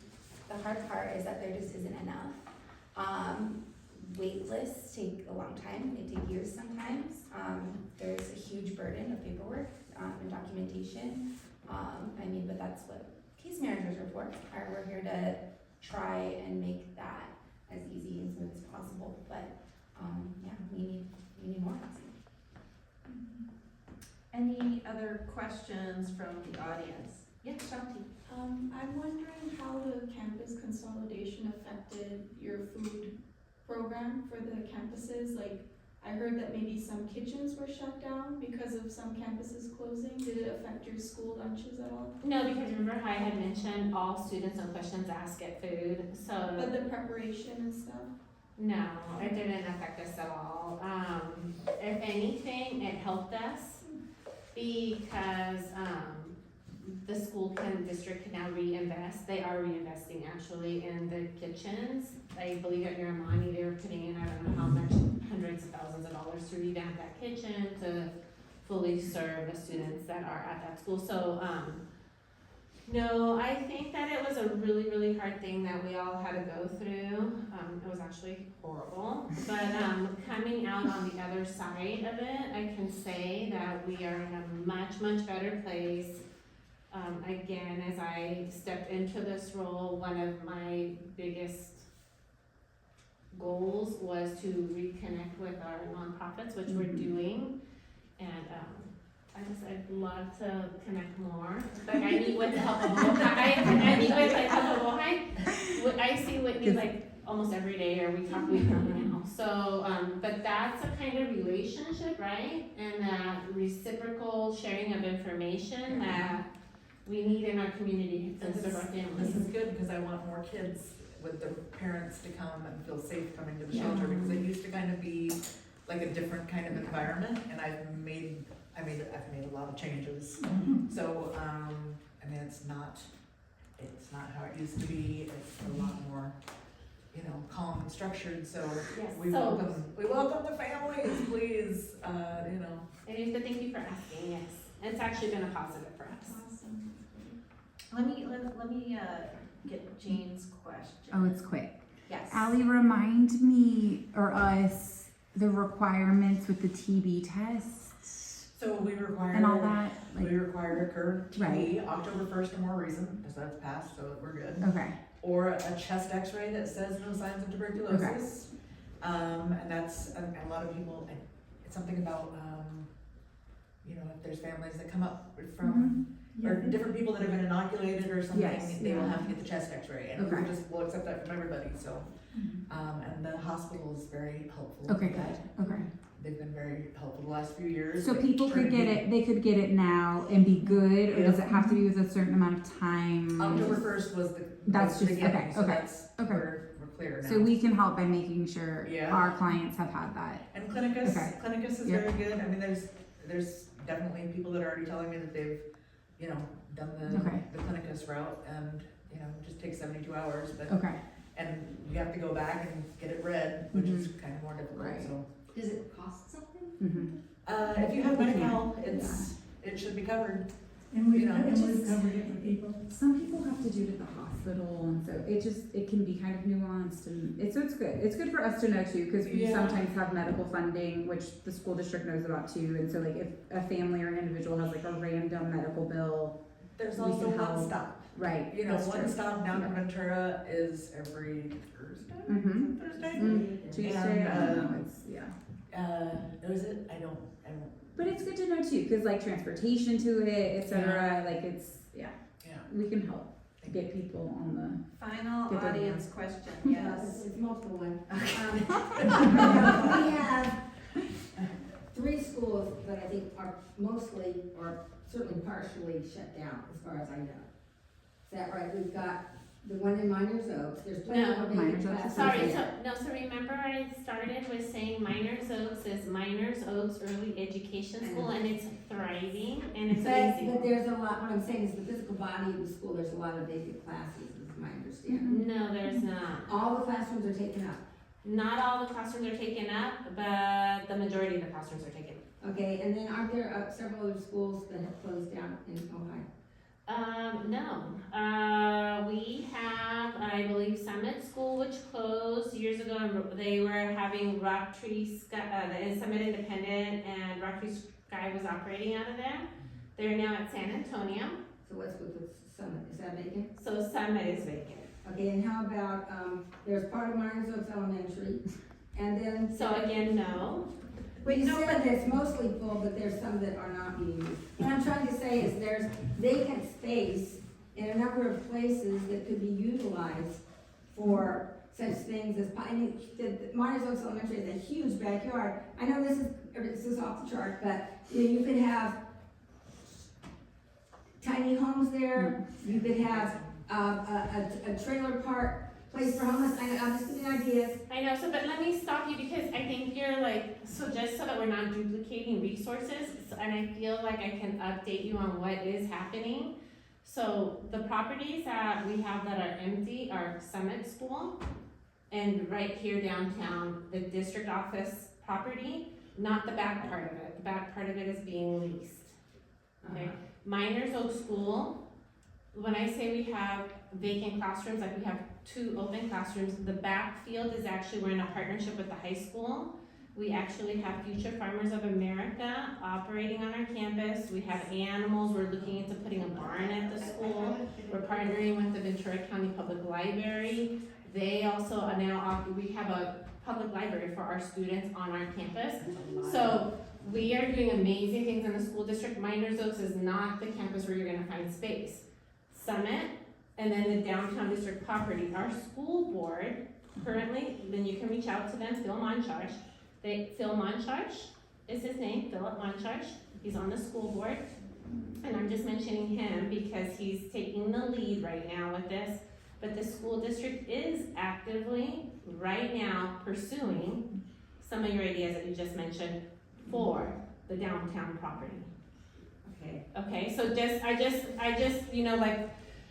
the hard part is that there just isn't enough. Wait lists take a long time, they take years sometimes. There's a huge burden of paperwork and documentation. I mean, but that's what case managers are for. We're here to try and make that as easy and smooth as possible, but yeah, we need more housing. Any other questions from the audience? Yes, Shanti. I'm wondering how the campus consolidation affected your food program for the campuses. Like, I heard that maybe some kitchens were shut down because of some campuses closing. Did it affect your school lunches at all? No, because remember how I had mentioned all students and questions asked get food, so. But the preparation and stuff? No, it didn't affect us at all. If anything, it helped us because, the district can now reinvest. They are reinvesting actually in the kitchens. I believe at Miramani, they were putting in, I don't know how much, hundreds of thousands of dollars to revamp that kitchen, to fully serve the students that are at that school. So, no, I think that it was a really, really hard thing that we all had to go through. It was actually horrible. But coming out on the other side of it, I can say that we are in a much, much better place. Again, as I stepped into this role, one of my biggest goals was to reconnect with our nonprofits, which we're doing. And I'd love to connect more. Like I meet with the help of Ojai. I meet with like help of Ojai. I see Whitney like almost every day, or we talk weekly now. So, but that's a kind of relationship, right? And that reciprocal sharing of information that we need in our community instead of our families. This is good, because I want more kids with their parents to come and feel safe coming to the shelter, because it used to kind of be like a different kind of environment, and I've made a lot of changes. So, I mean, it's not how it used to be. It's a lot more, calm and structured. So Yes. we welcome the families, please. It is, but thank you for asking. Yes, it's actually been a positive for us. Awesome. Let me get Jane's question. Oh, it's quick. Yes. Allie, remind me or us the requirements with the TB test So we require and all that. we require a current Right. TB, October 1st or more recent, because that's passed, so we're good. Okay. Or a chest X-ray that says no signs of tuberculosis. And that's and a lot of people. It's something about if there's families that come up from or different people that have been inoculated or something, Yes, they will yeah. have to get the chest X-ray, and Okay. we'll accept that from everybody. So, and the hospital is very helpful. Okay, with that. good. Okay. They've been very helpful the last few years. So They people try could to get be- it, they could get it now and be good, or does Yeah. it have to be with a certain amount of time? October 1st was the That's was just- beginning, okay, so okay, that's okay. we're clear now. So we can help by making sure Yeah. our clients have had that. And Clinicus, Okay. Clinicus is Yep. very good. I mean, there's definitely people that are already telling me that they've, done Okay. the Clinicus route, and, it just takes 72 hours, but, Okay. and you have to go back and get it read, which is kind of more difficult, Right. so. Does it cost something? Mm-hmm. If you have We Medi-Cal, it should be covered. And we've, You know, and it's we've just- covered it for people. Some people have to do it at the hospital, and so it can be kind of nuanced, and it's good. It's good for us to know too, because we Yeah. sometimes have medical funding, which the school district knows about too, and so like if a family or an individual has like a random medical bill, There's We also can One help. Stop. right? One true. Stop down in Yeah. Ventura is every Thursday? Mhm. Thursday? Tuesday, I don't know, it's, Is it? I don't. but it's good to know too, because like transportation to it, etc. Like Yeah. we can help get people on the. Final Get them audience question, Yeah, yes. it's multiple one. We have 3 schools that I think are mostly, or certainly partially shut down, as far as I know. Is that right? We've got the one in Miners Oaks, there's plenty No. of vacant Miners Oaks. classes Sorry, there. so remember I started with saying Miners Oaks is Miners Oaks Early Education School, and it's thriving, and it's But amazing. there's a lot, what I'm saying is the physical body of the school, there's a lot of vacant classes, is my understanding. No, there's not. All the classrooms are taken up, Not all the classrooms are taken up, but the majority of the classrooms are taken up. okay, and then aren't there several other schools that have closed down in Ojai? No. We have, I believe, Summit School, which closed years ago. They were having Rock Tree Sky, the Summit Independent, and Rock Tree Sky was operating out of there. They're now at San Antonio, So what's with the Summit, is that vacant? so Summit is vacant. Okay, and how about, there's part of Miners Oaks Elementary, and then. So again, no. You said it's mostly full, but there's some that are not being used. What I'm trying to say is there's vacant space in a number of places that could be utilized for such things as, I mean, the Miners Oaks Elementary is a huge backyard. I know this is off the chart, but you could have tiny homes there, you could have a trailer park, place for homeless, I'm just giving ideas. I know, so but let me stop you because I think you're like, so just so that we're not duplicating resources, and I feel like I can update you on what is happening. So the properties that we have that are empty are Summit School, and right here downtown, the district office property. not the back part of it. The back part of it is being leased. Okay, Uh-huh. Miners Oak School, when I say we have vacant classrooms, like we have 2 open classrooms, the back field is actually, we're in a partnership with the high school. We actually have Future Farmers of America operating on our campus. We have animals, we're looking into putting a barn at the school. We're partnering with the Ventura County Public Library. They also are now, we have a public library for our students on our campus. So we are doing amazing things in the school district. Miners Oaks is not the campus where you're gonna find space. Summit, and then the downtown district property. Our school board currently, then you can reach out to them, Phil Monchurch. Phil Monchurch is his name, Philip Monchurch. He's on the school board. And I'm just mentioning him because he's taking the lead right now with this. But the school district is actively, right now, pursuing some of your ideas that you just mentioned for the downtown property. Okay. Okay, so I just, you know, like,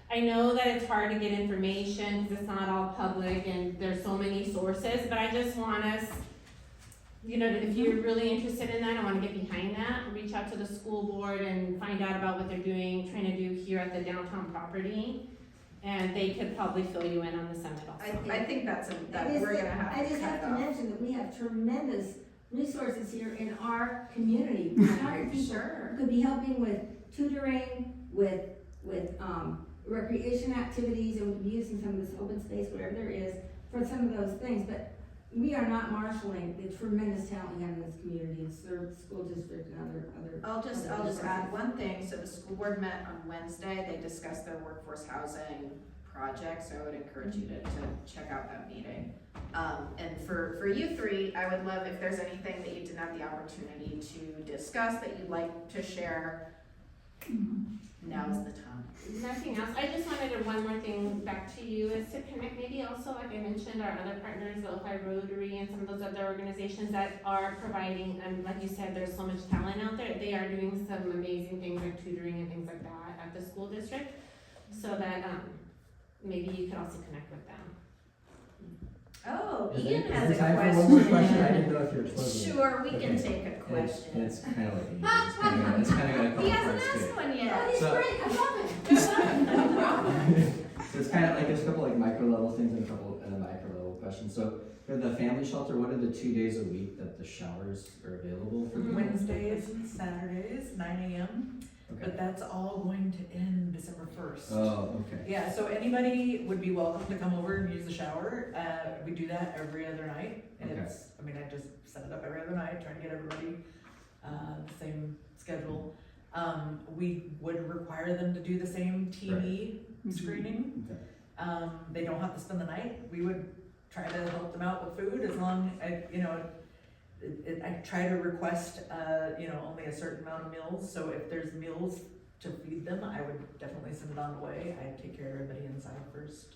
I know that it's hard to get information, because it's not all public, and there's so many sources, but I just want us, you know, if you're really interested in that, I wanna get behind that, reach out to the school board and find out about what they're trying to do here at the downtown property, and they could probably fill you in on the summit also. I think that we're gonna have I to just cut have it to off. mention that we have tremendous resources here in our community. 100 people Sure. could be helping with tutoring, with recreation activities, and we could be using some of this open space, whatever there is, for some of those things, but we are not marshaling the tremendous talent we have in this community, and serve school district and other. I'll just add one thing, so the school board met on Wednesday, they discussed their workforce housing project, so I would encourage you to check out that meeting. And for you 3, I would love if there's anything that you didn't have the opportunity to discuss that you'd like to share, now's the time. Nothing else, I just wanted one more thing back to you, is to connect maybe also, like I mentioned, our other partners, the Ojai Rotary and some of those other organizations that are providing, like you said, there's so much talent out there, they are doing some amazing things like tutoring and things like that at the school district, so that, maybe you could also connect with them. Oh, Is Ian there has a time for one more question? I question. didn't know if you were closing. Sure, we can Okay. take a question. It's kind of like, it's kind of got a couple He hasn't parts to asked it. one Oh, yet. he's So- great, I love it, I love it, no problem. So it's kind of like, there's a couple like micro level things and a couple macro level questions. So for the family shelter, what are the 2 days a week that the showers are available for people? Wednesdays and Saturdays, 9 AM, Okay. but that's all going to end December 1st. Oh, okay. Yeah, so anybody would be welcome to come over and use the shower. We do that every other night. And Okay. I just set it up every other night, trying to get everybody, the same schedule. We would require them to do the same TV screening. Okay. They don't have to spend the night. We would try to help them out with food as long, I try to request, only a certain amount of meals, so if there's meals to feed them, I would definitely send it on the way. I take care of everybody inside first.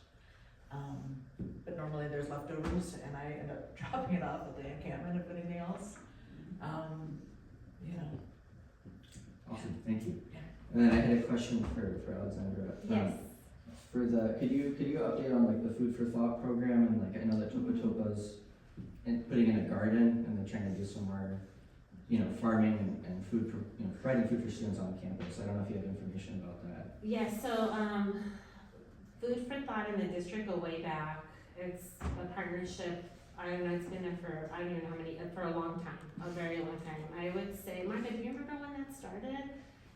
But normally there's leftovers, and I end up dropping it off at the encampment if anything else. Awesome, thank you. Yeah. And then I had a question for Alexandra. Yes. Could you update on like the Food for Thought program, and like I know that Topa's putting in a garden, and they're trying to do some more, farming and food for, providing food for students on campus. I don't know if you have information about that. Yes, so, Food for Thought in the district go way back. It's a partnership, I don't know, it's been there for, I don't even know how many, for a long time, a very long time. I would say, Martha, do you remember when that started?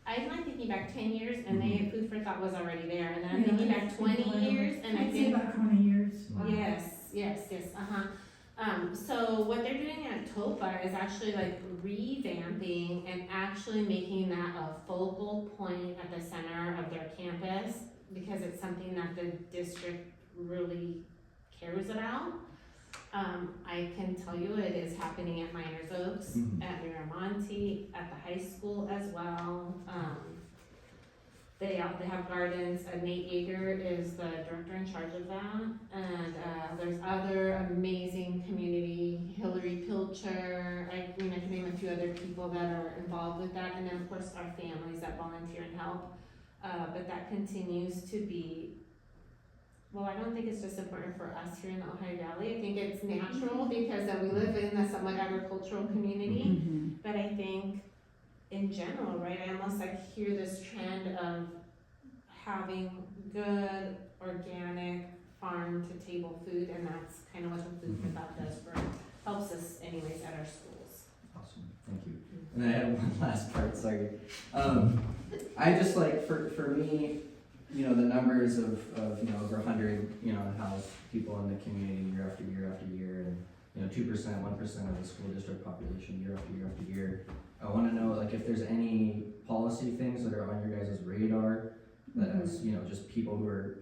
I'm like thinking back 10 years, and Food for Thought was already there, and then I'm thinking back 20 years, and I I'd say think, about 20 years. yes, so what they're doing at Topa is actually like revamping and actually making that a focal point at the center of their campus, because it's something that the district really cares about. I can tell you it is happening at Miners Oaks, at Miramonte, at the high school as well. They have gardens, Nate Yeager is the director in charge of that, and there's other amazing community, Hillary Pilcher, I can name a few other people that are involved with that, and then of course our families that volunteer and help, but that continues to be well, I don't think it's just important for us here in the Ojai Valley. I think it's natural because we live in a somewhat agricultural community. Mm-hmm. But I think in general, right, I almost like hear this trend of having good, organic, farm to table food, and that's kind of what the Food for Thought does helps us anyways at our schools. Awesome, thank you. And then I had one last part, sorry. I just like, for me, you know, the numbers of over 100, house people in the community year after year after year, and 2%, 1% of the school district population year after year after year. I want to know, like, if there's any policy things that are on your guys' radar that as, just people who are,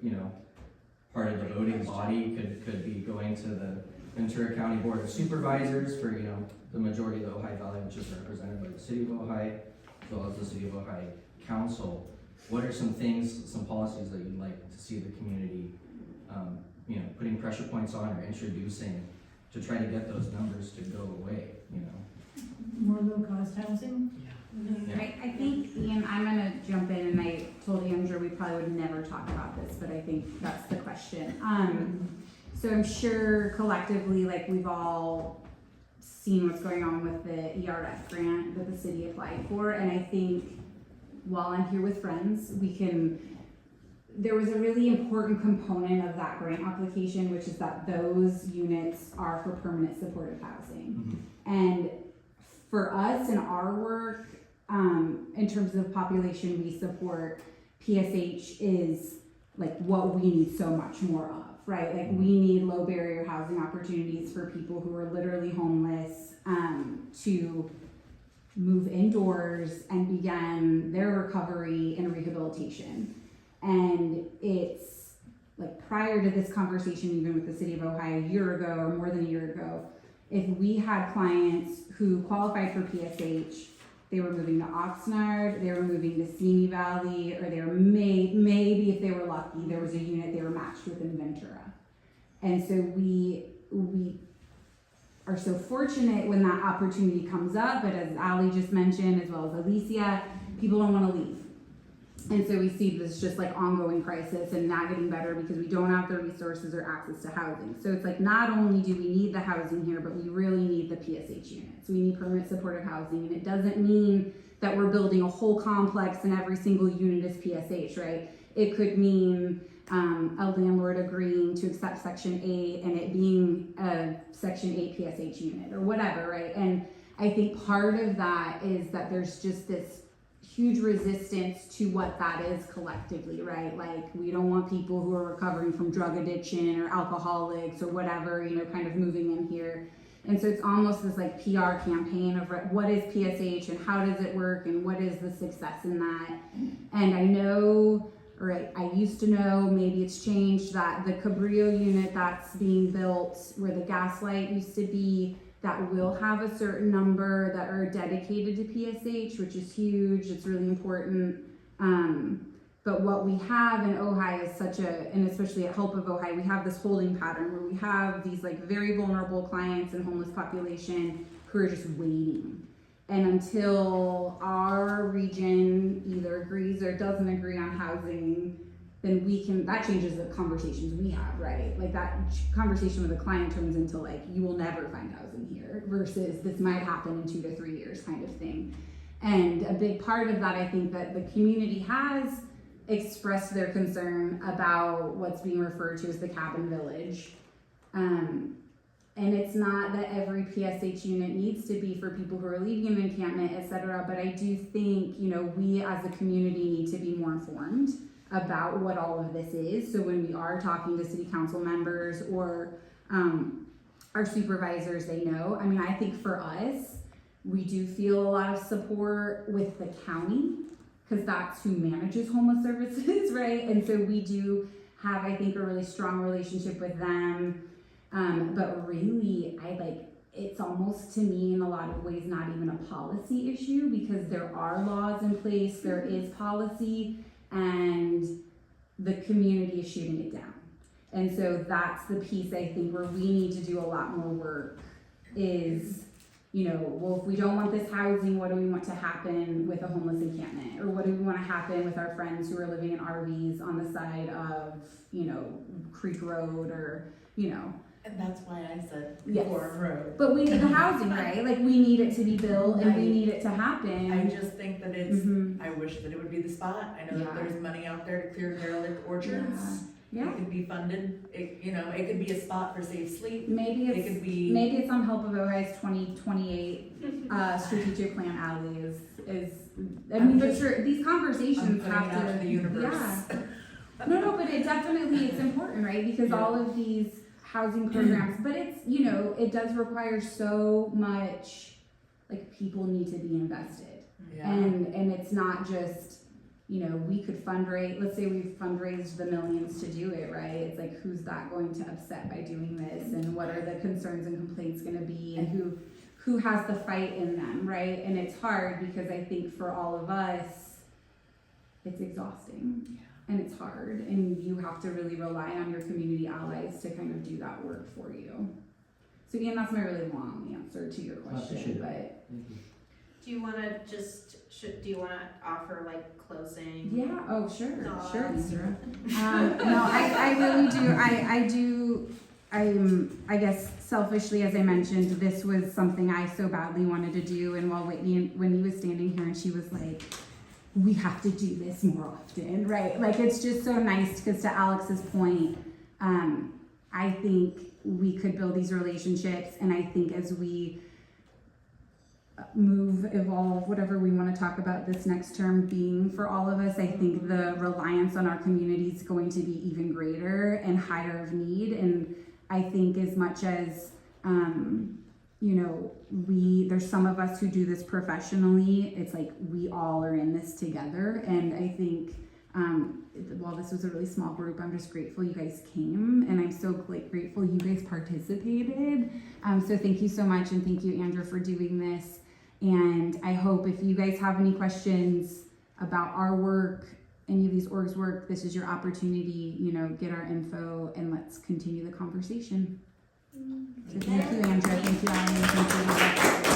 part of the voting body could be going to the Ventura County Board of Supervisors for, the majority of the Ojai Valley, which is represented by the City of Ojai, as well as the City of Ojai Council. What are some things, some policies that you'd like to see the community, putting pressure points on or introducing to try to get those numbers to go away, More low-cost housing? Yeah. I think, Ian, I'm gonna jump in, and I told Andra we probably would never talk about this, but I think that's the question. So I'm sure collectively, like, we've all seen what's going on with the ERF grant that the city applied for, and I think while I'm here with friends, there was a really important component of that grant application, which is that those units are for permanent supportive housing. Mm-hmm. And for us in our work, in terms of population we support, PSH is like what we need so much more of, right? Like, we need low barrier housing opportunities for people who are literally homeless, to move indoors and begin their recovery and rehabilitation. And it's like, prior to this conversation, even with the City of Ojai a year ago or more than a year ago, if we had clients who qualified for PSH, they were moving to Oxnard, they were moving to Simi Valley, or they were maybe if they were lucky, there was a unit they were matched with in Ventura. And so we are so fortunate when that opportunity comes up, but as Ali just mentioned, as well as Alicia, people don't want to leave. And so we see this just like ongoing crisis and not getting better because we don't have the resources or access to housing. So it's like, not only do we need the housing here, but we really need the PSH units. We need permanent supportive housing, and it doesn't mean that we're building a whole complex and every single unit is PSH, right? It could mean a landlord agreeing to accept Section 8 and it being a Section 8 PSH unit or whatever, right? And I think part of that is that there's just this huge resistance to what that is collectively, right? Like, we don't want people who are recovering from drug addiction or alcoholics or whatever, kind of moving in here. And so it's almost this like PR campaign of what is PSH and how does it work and what is the success in that. And I know, or I used to know, maybe it's changed, that the Cabrillo unit that's being built where the Gaslight used to be, that will have a certain number that are dedicated to PSH, which is huge. It's really important. But what we have in Ojai is and especially at Help of Ojai, we have this holding pattern where we have these like very vulnerable clients and homeless population who are just waiting. And until our region either agrees or doesn't agree on housing, then that changes the conversations we have, right? Like, that conversation with a client turns into like, you will never find housing here, versus this might happen in 2 to 3 years kind of thing. And a big part of that, I think, that the community has expressed their concern about what's being referred to as the cabin village. And it's not that every PSH unit needs to be for people who are leaving an encampment, et cetera, but I do think, we as a community need to be more informed about what all of this is. So when we are talking to city council members or our supervisors, they know. I mean, I think for us, we do feel a lot of support with the county because that's who manages homeless services, right? And so we do have, I think, a really strong relationship with them. But really, it's almost, to me, in a lot of ways, not even a policy issue, because there are laws in place, there is policy, and the community is shooting it down. And so that's the piece, I think, where we need to do a lot more work, is you know, well, if we don't want this housing, what do we want to happen with a homeless encampment? Or what do we want to happen with our friends who are living in RVs on the side of, you know, Creek Road or, you know. And that's why I said Yes. Forum Road. But we need the housing, right? Like, we need it to be built and we need it to happen. I just think that it's, Mhm. I wish that it would be the spot. I know that Yeah. there's money out there to clear derelict orchards. Yeah. It could be funded, it, you know, it could be a spot for safe sleep. Maybe It could be. maybe it's on Help of Ojai's 2028 strategic plan alley is I mean, but sure, these I'm conversations putting have it out to the universe. Yeah. No, but it definitely, it's important, right? Because Yeah. all of these housing programs, but it's, you know, it does require so much, like, people need to be invested. Yeah. And it's not just, you know, we could fundraise, let's say we've fundraised the millions to do it, right? It's like, who's that going to upset by doing this? And what are the concerns and complaints gonna be? And who has the fight in them, right? And it's hard because I think for all of us, it's exhausting. And it's hard, and you have to really rely on your community allies to kind of do that work for you. So again, that's my really long answer to your appreciate question, it. but Thank you. Do you wanna do you wanna offer like closing? yeah, oh, sure, Thoughts? Andra. No, I really do, I guess selfishly, as I mentioned, this was something I so badly wanted to do, and while when he was standing here and she was like, we have to do this more often, right? Like, it's just so nice, because to Alex's point, I think we could build these relationships, and I think as we move, evolve, whatever we want to talk about this next term being for all of us, I think the reliance on our community is going to be even greater and higher of need. And I think as much as, you know, there's some of us who do this professionally, it's like we all are in this together. And I think, while this was a really small group, I'm just grateful you guys came, and I'm so grateful you guys participated. So thank you so much, and thank you, Andra, for doing this. And I hope if you guys have any questions about our work, any of these orgs work, this is your opportunity, you know, get our info and let's continue the conversation. So thank you, Andra. Thank you, Alan. Thank you.